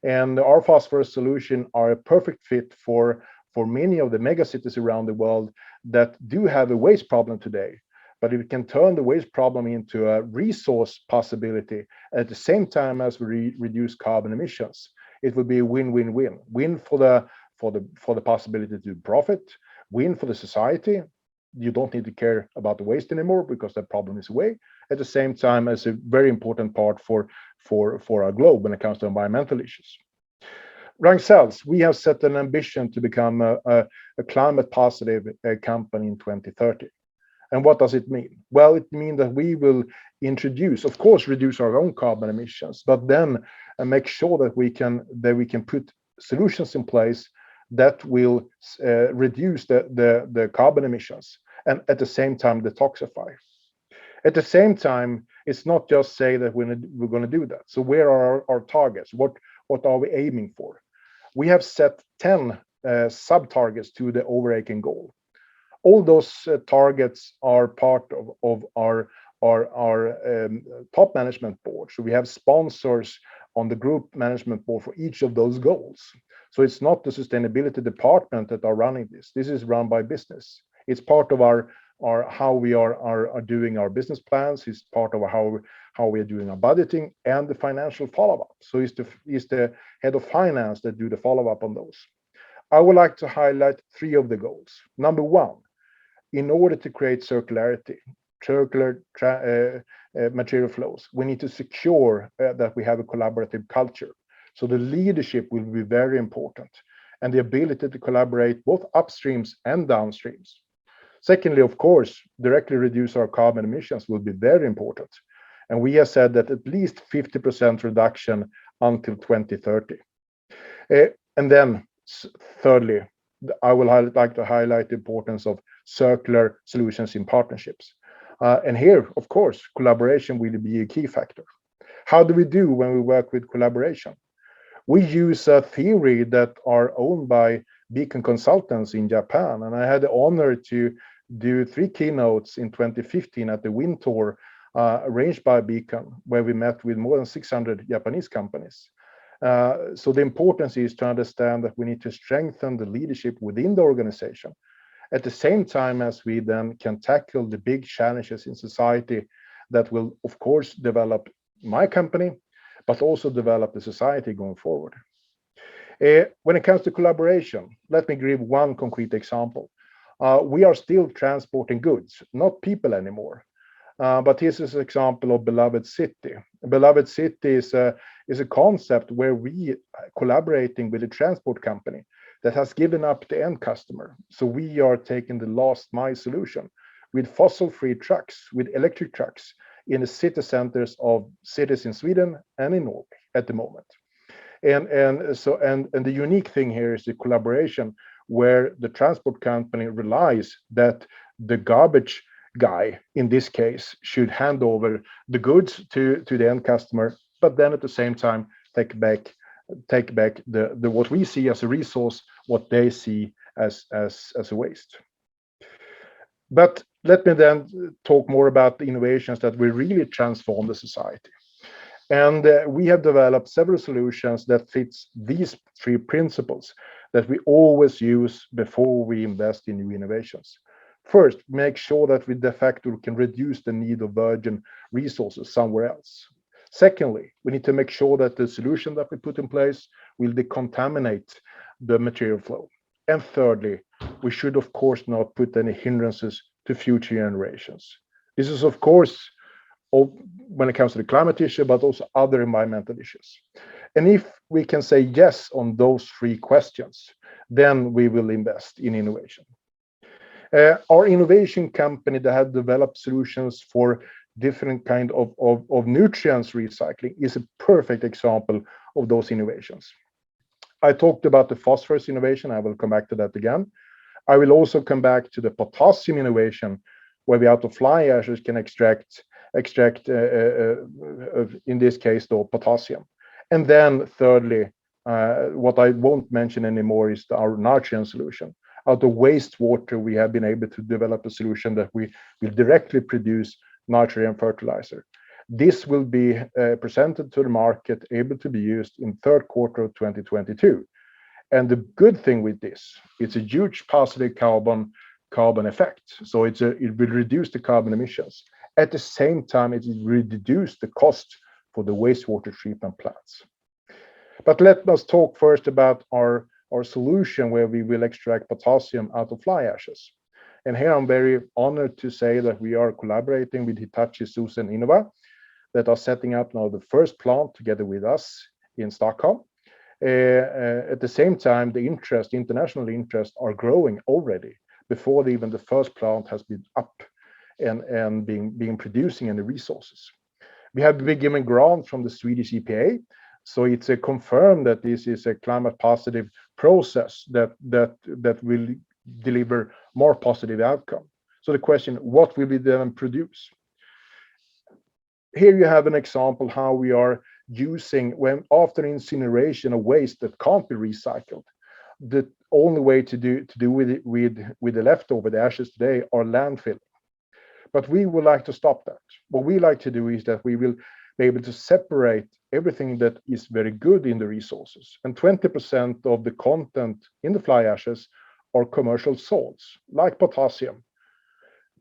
And our phosphorus solution are a perfect fit for many of the megacities around the world that do have a waste problem today. But if we can turn the waste problem into a resource possibility at the same time as we reduce carbon emissions, it will be a win-win-win. Win for the possibility to profit, win for the society. You don't need to care about the waste anymore because that problem is away. At the same time, as a very important part for our globe when it comes to environmental issues. Ragn-Sells, we have set an ambition to become a climate positive company in 2030. And what does it mean? Well, it means that we will introduce, of course, reduce our own carbon emissions, but then make sure that we can put solutions in place that will reduce the carbon emissions and at the same time detoxify. At the same time, it's not just say that we're going to do that. So where are our targets? What are we aiming for? We have set 10 sub-targets to the overarching goal. All those targets are part of our top management board. So we have sponsors on the group management board for each of those goals. So it's not the sustainability department that are running this. This is run by business. It's part of our how we are doing our business plans. It's part of how we are doing our budgeting and the financial follow-up. So it's the head of finance that do the follow-up on those. I would like to highlight 3 of the goals. Number 1, in order to create circularity, circular material flows, we need to secure that we have a collaborative culture. So the leadership will be very important and the ability to collaborate both upstreams and downstreams. Secondly, of course, directly reduce our carbon emissions will be very important. And we have said that at least 50% reduction until 2030. And then thirdly, I will like to highlight the importance of circular solutions in partnerships. And here, of course, collaboration will be a key factor. How do we do when we work with collaboration? We use a theory that are owned by Beacon Consultants in Japan. And I had the honor to do 3 keynotes in 2015 at the Wind Tour arranged by Beacon, where we met with more than 600 Japanese companies. So the importance is to understand that we need to strengthen the leadership within the organization at the same time as we then can tackle the big challenges in society that will, of course, develop my company, but also develop the society going forward. When it comes to collaboration, let me give one concrete example. We are still transporting goods, not people anymore. But this is an example of Beloved City. Beloved City is a concept where we collaborating with a transport company that has given up the end customer. So we are taking the last mile solution with fossil-free trucks, with electric trucks in the city centers of cities in Sweden and in Norway at the moment. And the unique thing here is the collaboration where the transport company relies that the garbage guy in this case should hand over the goods to the end customer, but then at the same time take back the what we see as a resource, what they see as a waste. But let me then talk more about the innovations that will really transform the society. And we have developed several solutions that fits these 3 principles that we always use before we invest in new innovations. First, make sure that we de facto can reduce the need of virgin resources somewhere else. Secondly, we need to make sure that the solution that we put in place will decontaminate the material flow. And thirdly, we should of course not put any hindrances to future generations. This is of course when it comes to the climate issue, but also other environmental issues. And if we can say yes on those 3 questions, then we will invest in innovation. Our innovation company that have developed solutions for different kind of nutrients recycling is a perfect example of those innovations. I talked about the phosphorus innovation. I will come back to that again. I will also come back to the potassium innovation, where we out of fly ashes can extract in this case though potassium. And then thirdly, what I won't mention anymore is our nutrient solution. Out of wastewater, we have been able to develop a solution that we will directly produce nitrogen fertilizer. This will be presented to the market, able to be used in 3rd quarter of 2022. And the good thing with this, it's a huge positive carbon effect. So it will reduce the carbon emissions. At the same time, it will reduce the cost for the wastewater treatment plants. But let us talk first about our solution where we will extract potassium out of fly ashes. And here I'm very honored to say that we are collaborating with Hitachi, SUSE and Innova that are setting up now the first plant together with us in Stockholm. At the same time, the international interest are growing already before even the first plant has been up and being producing any resources. We have been given grant from the Swedish EPA. So it's confirmed that this is a climate positive process that will deliver more positive outcome. So the question, what will we then produce? Here you have an example how we are using when after incineration of waste that can't be recycled. The only way to do with the leftover, the ashes today, are landfill. But we would like to stop that. What we like to do is that we will be able to separate everything that is very good in the resources. And 20% of the content in the fly ashes are commercial salts, like potassium.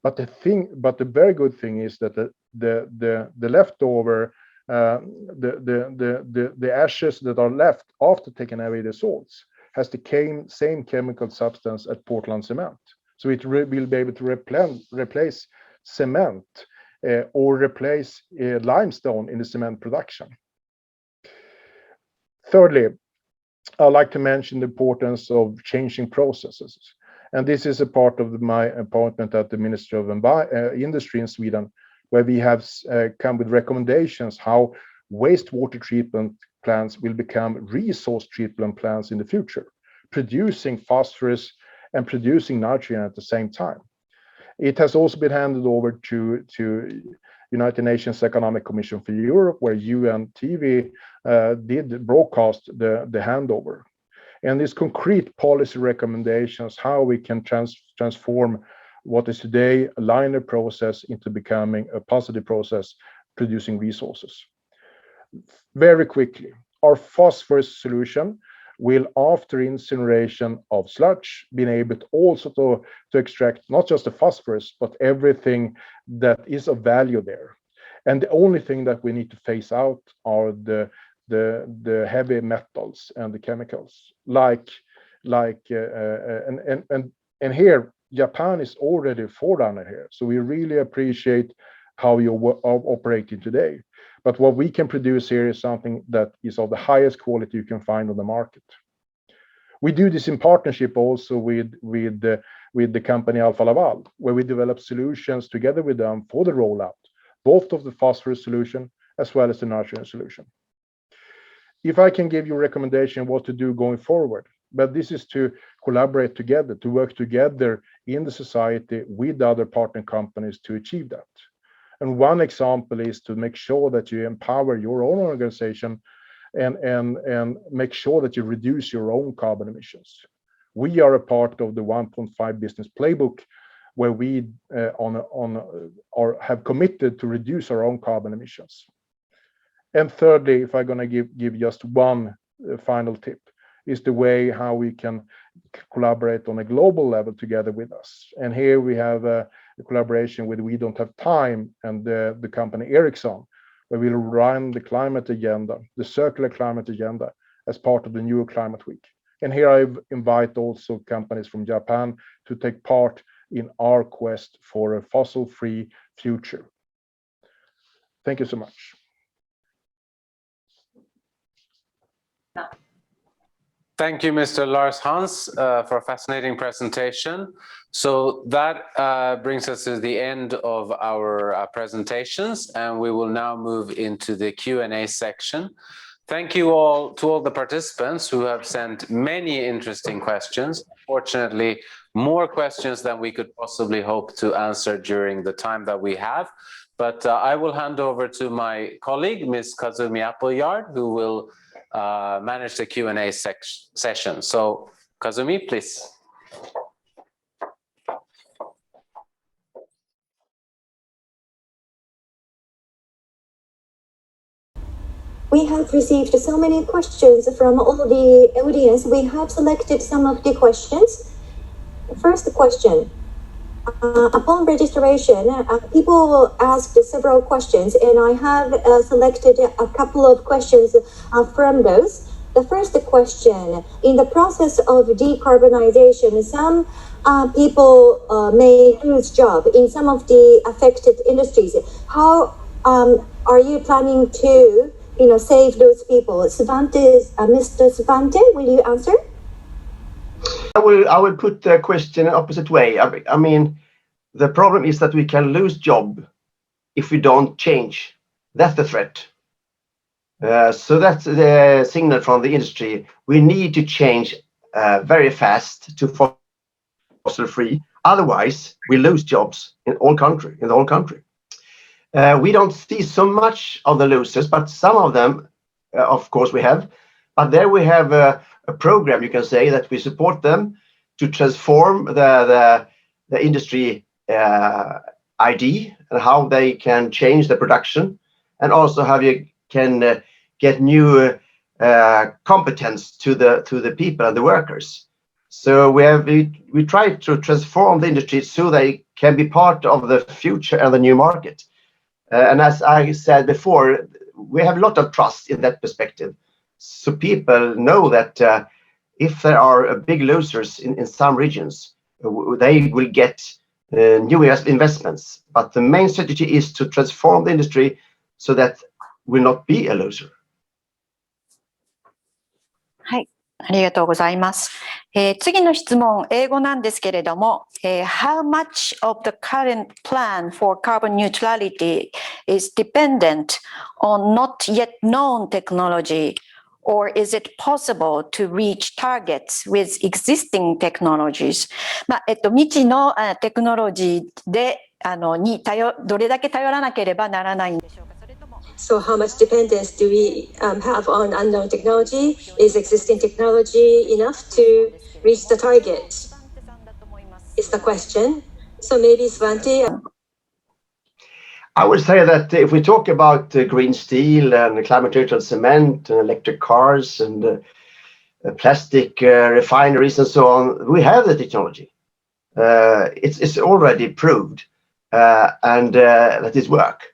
But the very good thing is that the leftover, the ashes that are left after taking away the salts has the same chemical substance as Portland cement. So it will be able to replace cement or replace limestone in the cement production. Thirdly, I'd like to mention the importance of changing processes. And this is a part of my appointment at the Ministry of Industry in Sweden, where we have come with recommendations how wastewater treatment plants will become resource treatment plants in the future, producing phosphorus and producing nitrogen at the same time. It has also been handed over to United Nations Economic Commission for Europe, where UNTV did broadcast the handover. And these concrete policy recommendations, how we can transform what is today a linear process into becoming a positive process, producing resources. Very quickly, our phosphorus solution will, after incineration of sludge, be able to also to extract not just the phosphorus, but everything that is of value there. And the only thing that we need to phase out are the heavy metals and the chemicals, and here Japan is already a forerunner here. So we really appreciate how you're operating today. But what we can produce here is something that is of the highest quality you can find on the market. We do this in partnership also with the company Alfa Laval, where we develop solutions together with them for the rollout, both of the phosphorus solution as well as the nitrogen solution. If I can give you a recommendation what to do going forward, but this is to collaborate together, to work together in the society with other partner companies to achieve that. And one example is to make sure that you empower your own organization and make sure that you reduce your own carbon emissions. We are a part of the 1.5 business playbook, where we have committed to reduce our own carbon emissions. And thirdly, if I'm going to give just one final tip, is the way how we can collaborate on a global level together with us. And here we have a collaboration with We Don't Have Time and the company Ericsson, where we'll run the climate agenda, the circular climate agenda, as part of the new Climate Week. And here I invite also companies from Japan to take part in our quest for a fossil-free future. Thank you so much. Thank you, Mr. Lars Hans, for a fascinating presentation. So that brings us to the end of our presentations, and we will now move into the Q&A section. Thank you all to all the participants who have sent many interesting questions. Fortunately, more questions than we could possibly hope to answer during the time that we have. But I will hand over to my colleague, Ms. Kazumi Appleyard, who will manage the Q&A session. So, Kazumi, please. We have received so many questions from all the audience. We have selected some of the questions. First question. Upon registration, people asked several questions, and I have selected a couple of questions from those. The first question, in the process of decarbonization, some people may lose jobs in some of the affected industries. How are you planning to save those people? Mr. Svante, will you answer? I will put the question opposite way. I mean, the problem is that we can lose job if we don't change. That's the threat. So that's the signal from the industry. We need to change very fast to fossil-free. Otherwise, we lose jobs in the whole country. We don't see so much of the losers, but some of them, of course, we have. But there we have a program, you can say, that we support them to transform the industry ID and how they can change the production, and also how you can get new competence to the people and the workers. So we try to transform the industry so they can be part of the future and the new market. And as I said before, we have a lot of trust in that perspective. So people know that if there are big losers in some regions, they will get new investments. But the main strategy is to transform the industry so that will not be a loser. ありがとうございます。次の質問、英語なんですけれども、How much of the current plan for carbon neutrality is dependent on not yet known technology, or is it possible to reach targets with existing technologies? 未知のテクノロジーでどれだけ頼らなければならないんでしょうか。So how much dependence do we have on unknown technology? Is existing technology enough to reach the target? Is the question. So maybe Svante. I would say that if we talk about green steel and climate neutral cement and electric cars and plastic refineries and so on, we have the technology. It's already proved and that it works.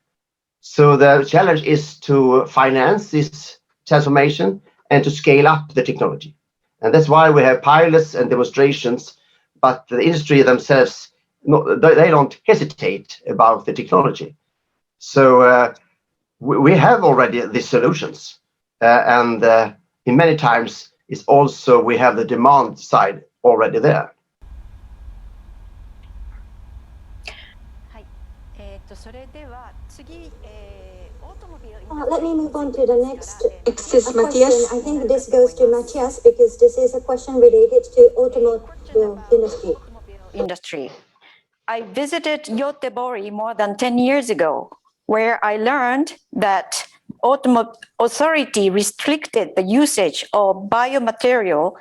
So the challenge is to finance this transformation and to scale up the technology. And that's why we have pilots and demonstrations, but the industry themselves, they don't hesitate about the technology. So we have already the solutions. And in many times, it's also we have the demand side already there. Let me move on to the next question. I think this goes to Matthias because this is a question related to automobile industry. I visited Göteborg more than 10 years ago, where I learned that authority restricted the usage of biomaterial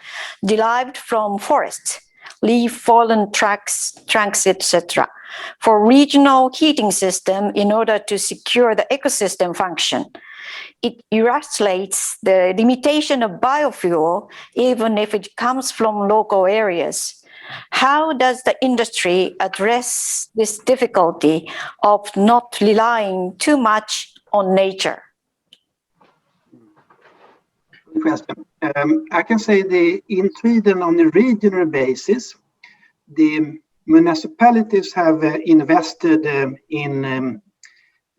derived from forests, leaf fallen trunks, etc., for regional heating system in order to secure the ecosystem function. It illustrates the limitation of biofuel, even if it comes from local areas. How does the industry address this difficulty of not relying too much on nature? Good question. I can say in Sweden on a regional basis, the municipalities have invested in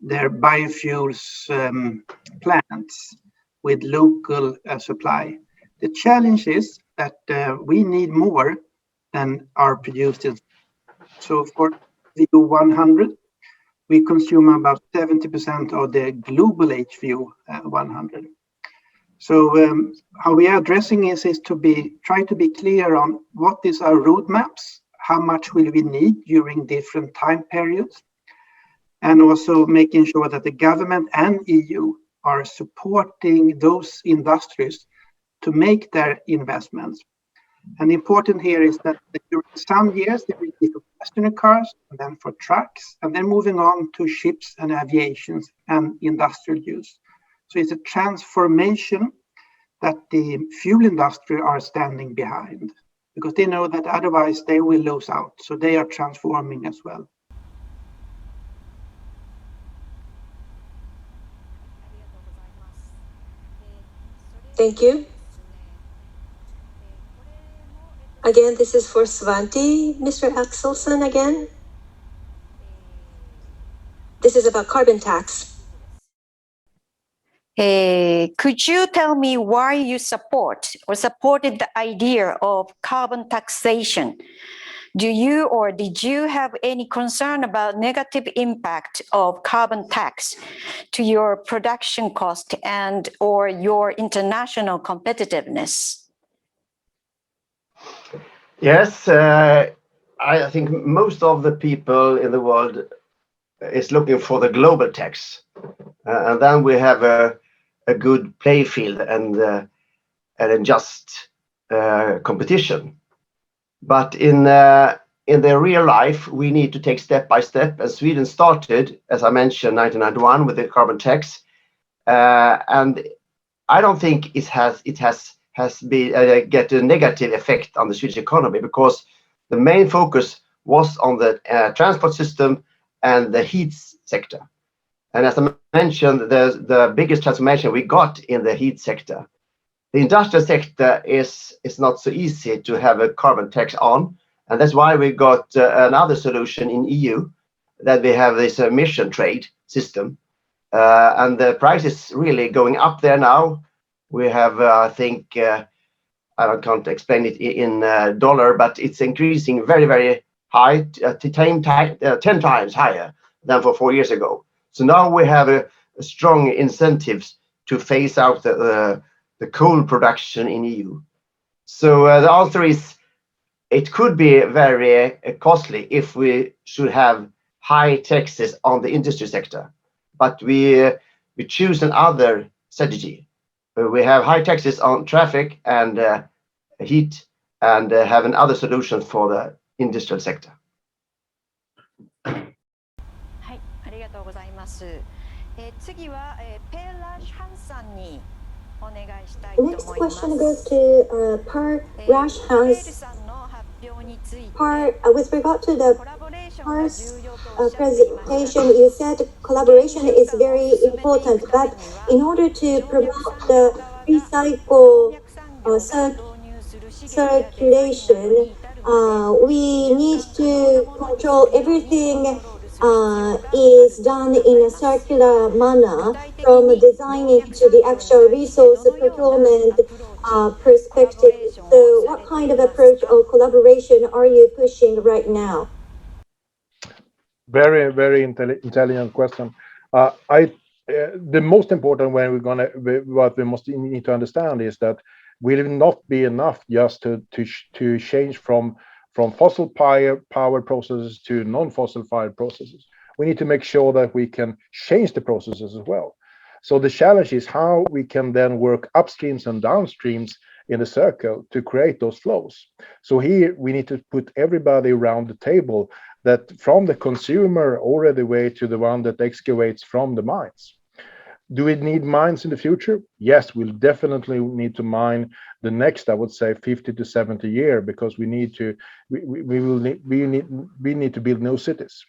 their biofuels plants with local supply. The challenge is that we need more than are produced. So for HVO 100, we consume about 70% of the global HVO 100. So how we are addressing is to try to be clear on what is our roadmaps, how much will we need during different time periods, and also making sure that the government and EU are supporting those industries to make their investments. And important here is that during some years there will be for passenger cars, and then for trucks, and then moving on to ships and aviation and industrial use. So it's a transformation that the fuel industry are standing behind, because they know that otherwise they will lose out. So they are transforming as well. Thank you. Again, this is for Svante. Mr. Axelsson again. This is about carbon tax. Could you tell me why you supported the idea of carbon taxation? Did you have any concern about negative impact of carbon tax to your production cost and or your international competitiveness? Yes, I think most of the people in the world is looking for the global tax, and then we have a good play field and a just competition. But in the real life, we need to take step by step. And Sweden started, as I mentioned, 1991 with the carbon tax, and I don't think it has been get a negative effect on the Swedish economy, because the main focus was on the transport system and the heat sector. And as I mentioned, the biggest transformation we got in the heat sector. The industrial sector is not so easy to have a carbon tax on, and that's why we got another solution in EU, that we have this emission trade system, and the price is really going up there now. We have, I think, I can't explain it in dollar, but it's increasing very, very high, 10 times higher than for 4 years ago. So now we have a strong incentives to phase out the coal production in EU. So the answer is, it could be very costly if we should have high taxes on the industry sector, but we choose another strategy. We have high taxes on traffic and heat, and have another solution for the industrial sector. はい、ありがとうございます。次はペーラシハンさんにお願いしたいと思います。 Next question goes to Per Rashhans. With regard to the Par's presentation, you said collaboration is very important, but in order to promote the recycle circulation, we need to control everything is done in a circular manner, from designing to the actual resource procurement perspective. So what kind of approach or collaboration are you pushing right now? Very, very intelligent question. The most important way what we must need to understand is that will not be enough just to change from fossil power processes to non-fossil fired processes. We need to make sure that we can change the processes as well. So the challenge is how we can then work upstreams and downstreams in the circle to create those flows. So here we need to put everybody around the table, that from the consumer all the way to the one that excavates from the mines. Do we need mines in the future? Yes, we'll definitely need to mine the next, I would say, 50 to 70 years, because we need to build new cities.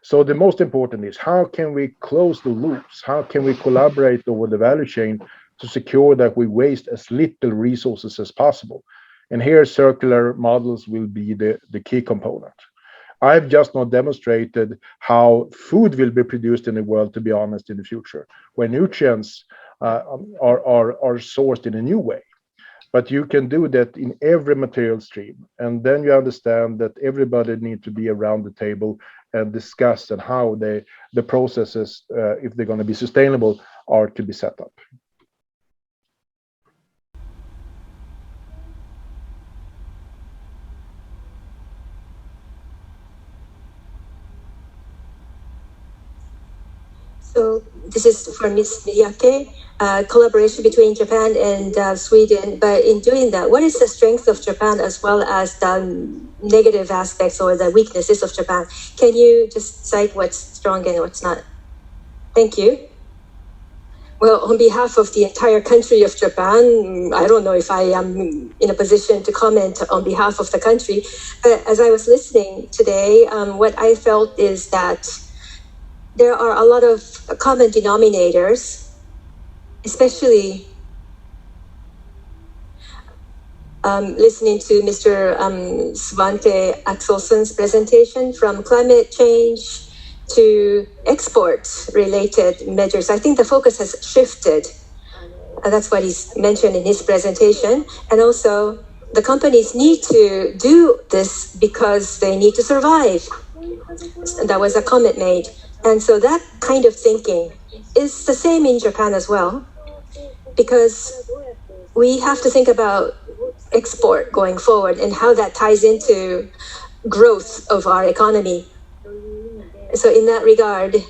So the most important is, how can we close the loops? How can we collaborate over the value chain to secure that we waste as little resources as possible? And here circular models will be the key component. I've just not demonstrated how food will be produced in the world, to be honest, in the future, where nutrients are sourced in a new way. But you can do that in every material stream. And then you understand that everybody needs to be around the table and discuss and how the processes, if they're going to be sustainable, are to be set up. So this is for Ms. Miyake, collaboration between Japan and Sweden. But in doing that, what is the strength of Japan as well as the negative aspects or the weaknesses of Japan? Can you just cite what's strong and what's not? Thank you. Well, on behalf of the entire country of Japan, I don't know if I am in a position to comment on behalf of the country. But as I was listening today, what I felt is that there are a lot of common denominators, especially listening to Mr. Svante Axelsson's presentation, from climate change to export-related measures. I think the focus has shifted. That's what he's mentioned in his presentation. And also, the companies need to do this because they need to survive. That was a comment made. And so that kind of thinking is the same in Japan as well, because we have to think about export going forward and how that ties into growth of our economy. So in that regard,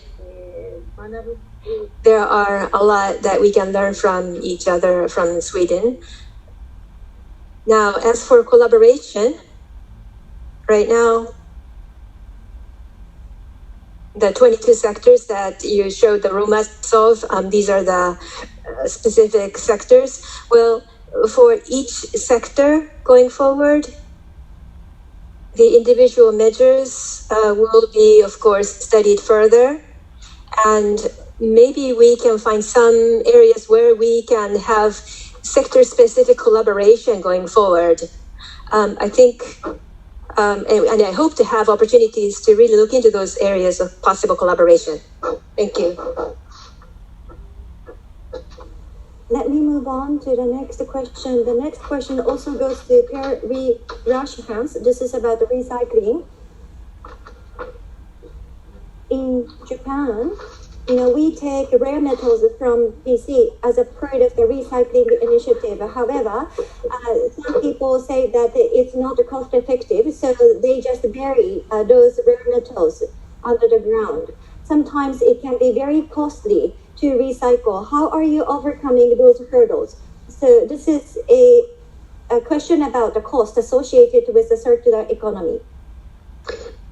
there are a lot that we can learn from each other from Sweden. Now, as for collaboration, right now, the 22 sectors that you showed the roadmaps of, these are the specific sectors. Well, for each sector going forward, the individual measures will be, of course, studied further. And maybe we can find some areas where we can have sector-specific collaboration going forward. I think and I hope to have opportunities to really look into those areas of possible collaboration. Thank you. Let me move on to the next question. The next question also goes to Per Rashhans. This is about the recycling. In Japan, we take rare metals from PC as a part of the recycling initiative. However, some people say that it's not cost effective, so they just bury those rare metals under the ground. Sometimes it can be very costly to recycle. How are you overcoming those hurdles? So this is a question about the cost associated with the circular economy.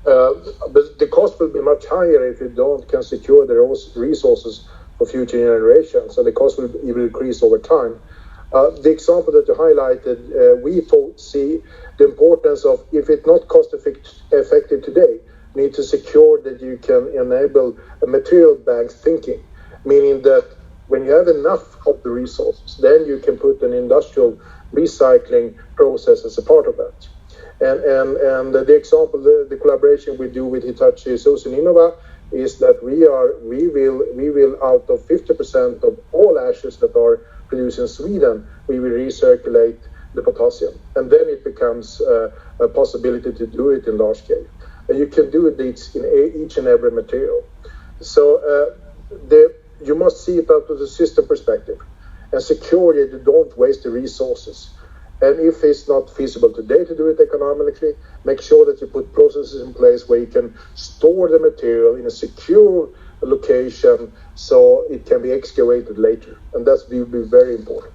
But the cost will be much higher if you can secure the resources for future generations, and the cost will increase over time. The example that you highlighted, we foresee the importance of, if it's not cost effective today, need to secure that you can enable a material bank thinking, meaning that when you have enough of the resources, then you can put an industrial recycling process as a part of that. And the example, the collaboration we do with Hitachi Zosen Innova is that we will out of 50% of all ashes that are produced in Sweden, we will recirculate the potassium, and then it becomes a possibility to do it in large scale. And you can do it in each and every material. So you must see it out of the system perspective and secure that you don't waste the resources. And if it's not feasible today to do it economically, make sure that you put processes in place where you can store the material in a secure location so it can be excavated later. And that will be very important.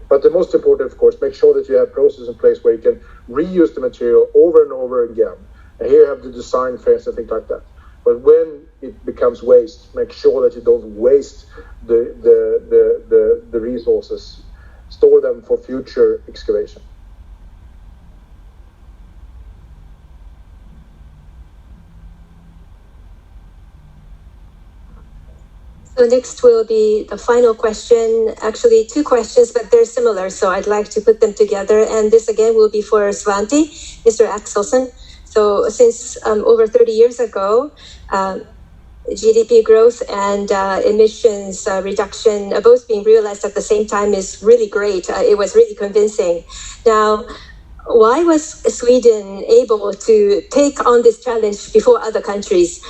But the most important, of course, make sure that you have processes in place where you can reuse the material over and over again. And here you have the design phase and things like that. But when it becomes waste, make sure that you don't waste the resources. Store them for future excavation. So next will be the final question. Actually, two questions, but they're similar, so I'd like to put them together. And this again will be for Svante, Mr. Axelsson. So since over 30 years ago, GDP growth and emissions reduction both being realized at the same time is really great. It was really convincing. Now, why was Sweden able to take on this challenge before other countries?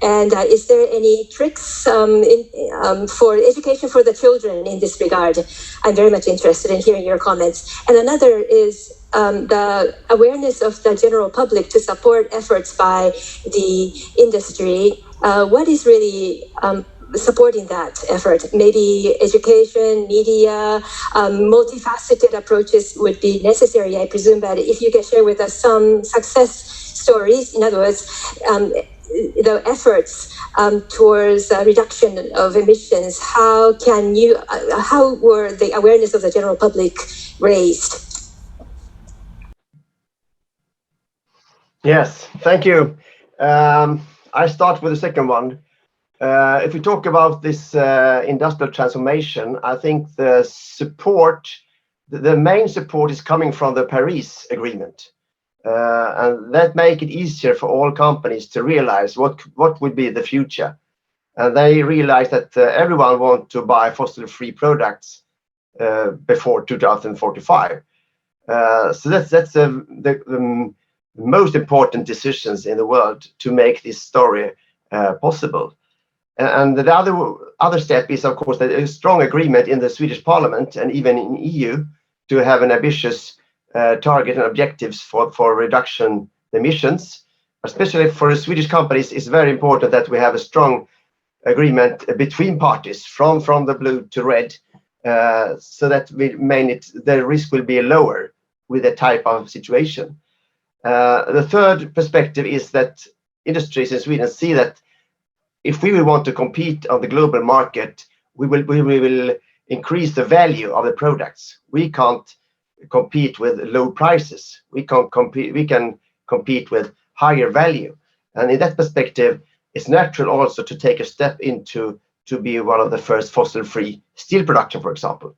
And is there any tricks for education for the children in this regard? I'm very much interested in hearing your comments. And another is the awareness of the general public to support efforts by the industry. What is really supporting that effort? Maybe education, media, multifaceted approaches would be necessary, I presume. But if you can share with us some success stories, in other words, the efforts towards reduction of emissions, how were the awareness of the general public raised? Yes, thank you. I start with the second one. If we talk about this industrial transformation, I think the main support is coming from the Paris Agreement. And that make it easier for all companies to realize what would be the future. And they realize that everyone wants to buy fossil-free products before 2045. So that's the most important decisions in the world to make this story possible. And the other step is, of course, that a strong agreement in the Swedish Parliament and even in EU to have an ambitious target and objectives for reduction emissions. Especially for the Swedish companies, it's very important that we have a strong agreement between parties from the blue to red, so that the risk will be lower with a type of situation. The third perspective is that industries in Sweden see that if we will want to compete on the global market, we will increase the value of the products. We can't compete with low prices. We can compete with higher value. And in that perspective, it's natural also to take a step into to be one of the first fossil-free steel production, for example.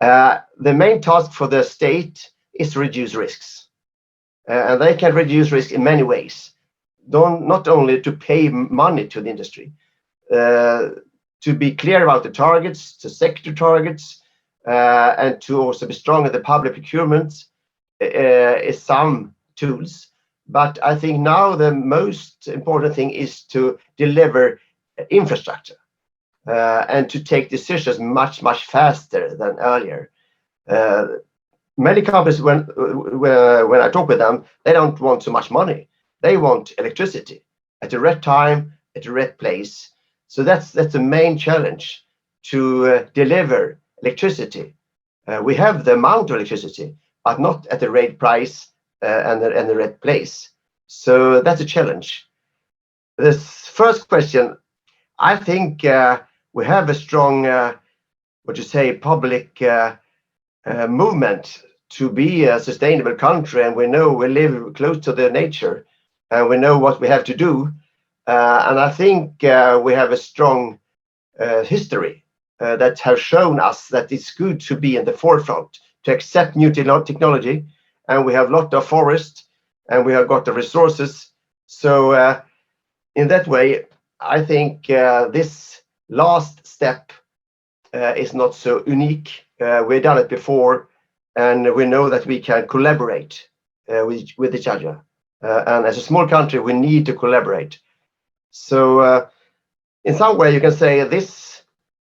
The main task for the state is to reduce risks. And they can reduce risk in many ways. Not only to pay money to the industry. to be clear about the targets, the sector targets, and to also be strong in the public procurement is some tools. But I think now the most important thing is to deliver infrastructure and to take decisions much faster than earlier. Many companies, when I talk with them, they don't want so much money. They want electricity at the right time, at the right place. So that's the main challenge, to deliver electricity. We have the amount of electricity, but not at the right price and the right place. So that's a challenge. This first question, I think we have a strong, public movement to be a sustainable country, and we know we live close to the nature, and we know what we have to do. And I think we have a strong history that has shown us that it's good to be in the forefront, to accept new technology, and we have a lot of forest, and we have got the resources. So in that way, I think this last step is not so unique. We've done it before, and we know that we can collaborate with each other. And as a small country, we need to collaborate. So in some way, you can say this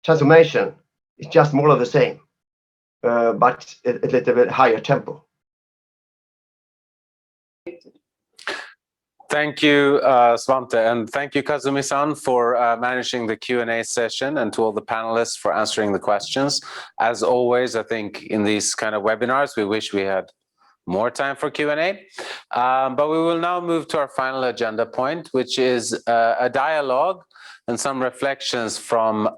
transformation is just more of the same, but a little bit higher tempo. Thank you, Svante, and thank you, Kazumi-san, for managing the Q&A session, and to all the panelists for answering the questions. As always, I think in these kind of webinars, we wish we had more time for Q&A. But we will now move to our final agenda point, which is a dialogue and some reflections from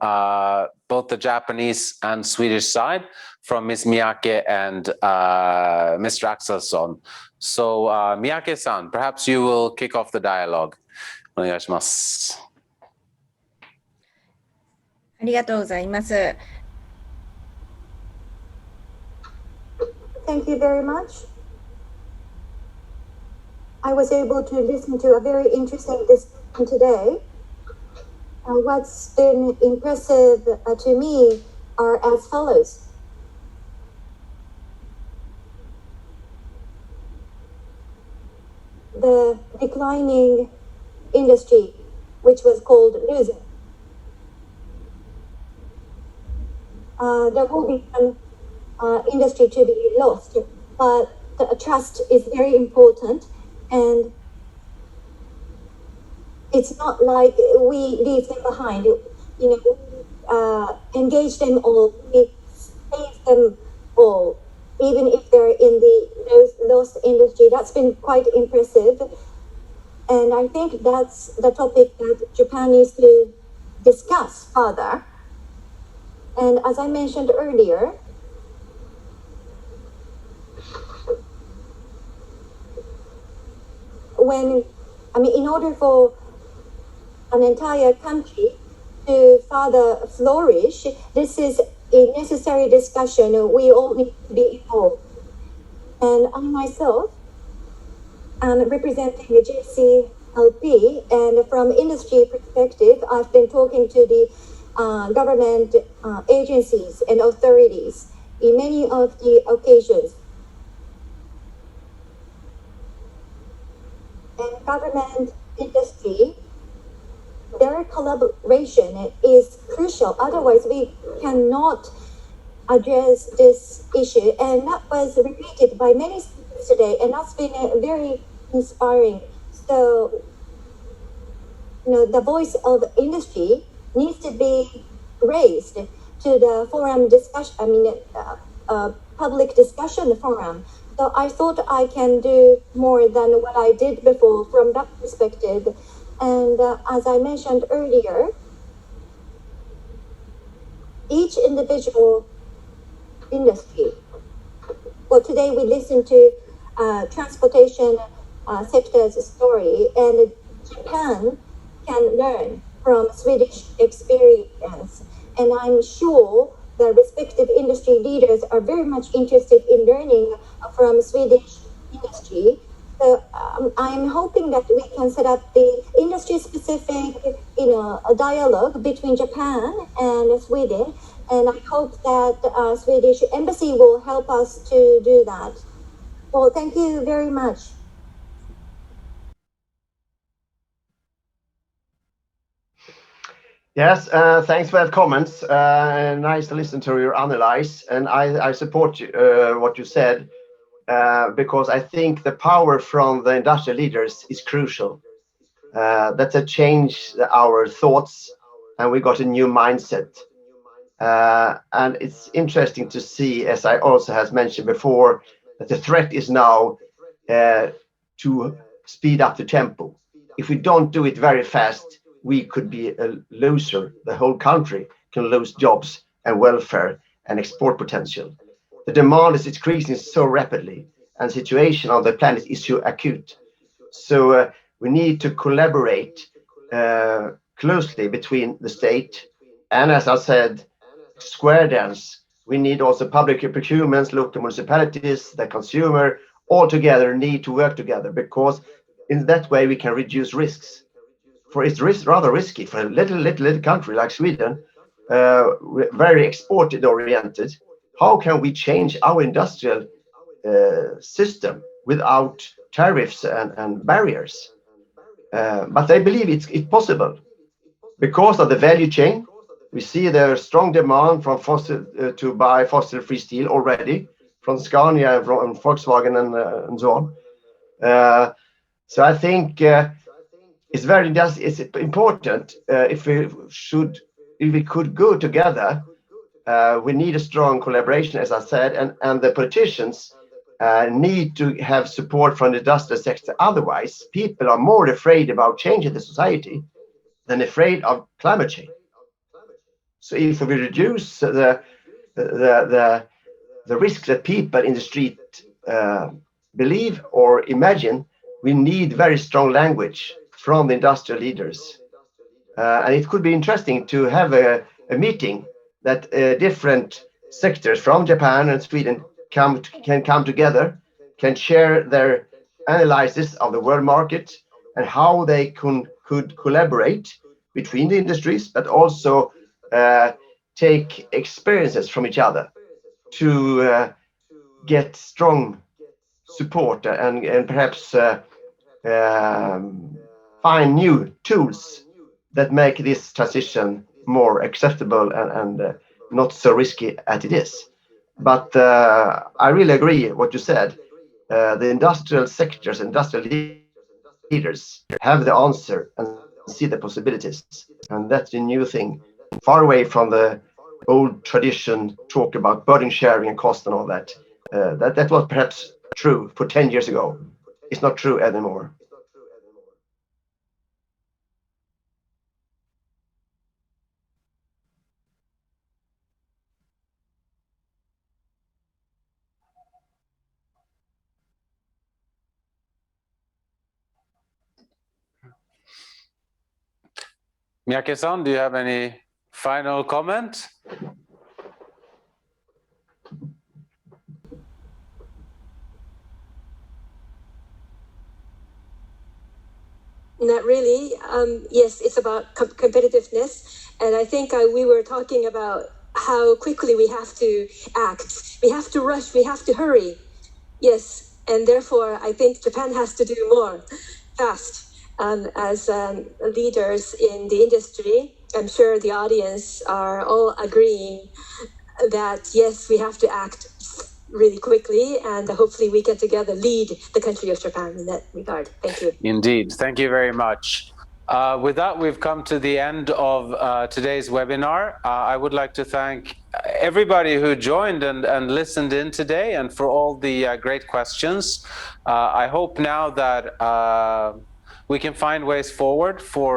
both the Japanese and Swedish side, from Ms. Miyake and Mr. Axelsson. So Miyake-san, perhaps you will kick off the dialogue. お願いします。ありがとうございます。Thank you very much. I was able to listen to a very interesting discussion today. What's been impressive to me are as follows. The declining industry, which was called losing. There will be an industry to be lost, but the trust is very important, and it's not like we leave them behind. Engage them all, we save them all, even if they're in the lost industry. That's been quite impressive. And I think that's the topic that Japan needs to discuss further. And as I mentioned earlier, in order for an entire country to further flourish, this is a necessary discussion. We all need to be involved. And I myself am representing the JCLP, and from industry perspective, I've been talking to the government agencies and authorities in many of the occasions. And government industry, their collaboration is crucial. Otherwise, we cannot address this issue. And that was repeated by many speakers today, and that's been very inspiring. So, the voice of industry needs to be raised to the forum discussion, public discussion forum. So I thought I can do more than what I did before from that perspective. And as I mentioned earlier, each individual industry, well, today we listened to transportation sector's story, and Japan can learn from Swedish experience. And I'm sure the respective industry leaders are very much interested in learning from Swedish industry. So I'm hoping that we can set up the industry-specific, a dialogue between Japan and Sweden, and I hope that Swedish Embassy will help us to do that. Well, thank you very much. Yes, thanks for that comments. Nice to listen to your analysis, and I support what you said because I think the power from the industrial leaders is crucial. That's a change our thoughts, and we got a new mindset. And it's interesting to see, as I also has mentioned before, that the threat is now to speed up the tempo. If we don't do it very fast, we could be a loser. The whole country can lose jobs and welfare and export potential. The demand is increasing so rapidly, and the situation on the planet is so acute. So we need to collaborate closely between the state and, as I said, square dance. We need also public procurements, local municipalities, the consumer, all together need to work together, because in that way we can reduce risks. For it's rather risky for a little country like Sweden, very exported oriented. How can we change our industrial system without tariffs and barriers? But I believe it's possible because of the value chain. We see the strong demand from fossil to buy fossil-free steel already from Scania and Volkswagen and so on. So I think it's important if we could go together. We need a strong collaboration, as I said, and the politicians need to have support from the industrial sector. Otherwise, people are more afraid about changing the society than afraid of climate change. So if we reduce the risk that people in the street believe or imagine, we need very strong language from the industrial leaders. And it could be interesting to have a meeting that different sectors from Japan and Sweden can come together, can share their analysis of the world market and how they could collaborate between the industries, but also take experiences from each other to get strong support and perhaps find new tools that make this transition more acceptable and not so risky as it is. But I really agree what you said. The industrial sectors, industrial leaders have the answer and see the possibilities. And that's the new thing, far away from the old tradition, talk about burden sharing and cost and all that. That was perhaps true for 10 years ago. It's not true anymore. Miyake-san, do you have any final comment? Not really. Yes, it's about competitiveness. And I think we were talking about how quickly we have to act. We have to rush, we have to hurry. Yes, and therefore I think Japan has to do more fast. As leaders in the industry, I'm sure the audience are all agreeing that yes, we have to act really quickly, and hopefully we can together lead the country of Japan in that regard. Thank you. Indeed. Thank you very much. With that, we've come to the end of today's webinar. I would like to thank everybody who joined and listened in today, and for all the great questions. I hope now that we can find ways forward for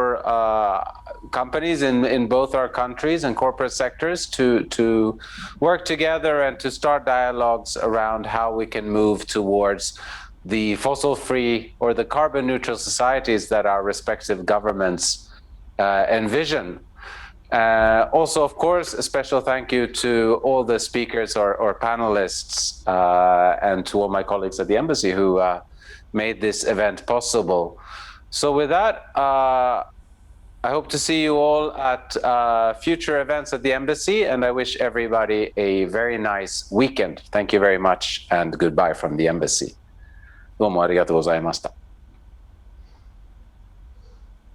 companies in both our countries and corporate sectors to work together and to start dialogues around how we can move towards the fossil-free or the carbon-neutral societies that our respective governments envision. Also, of course, a special thank you to all the speakers or panelists and to all my colleagues at the embassy who made this event possible. So with that, I hope to see you all at future events at the embassy, and I wish everybody a very nice weekend. Thank you very much, and goodbye from the embassy. どうもありがとうございました。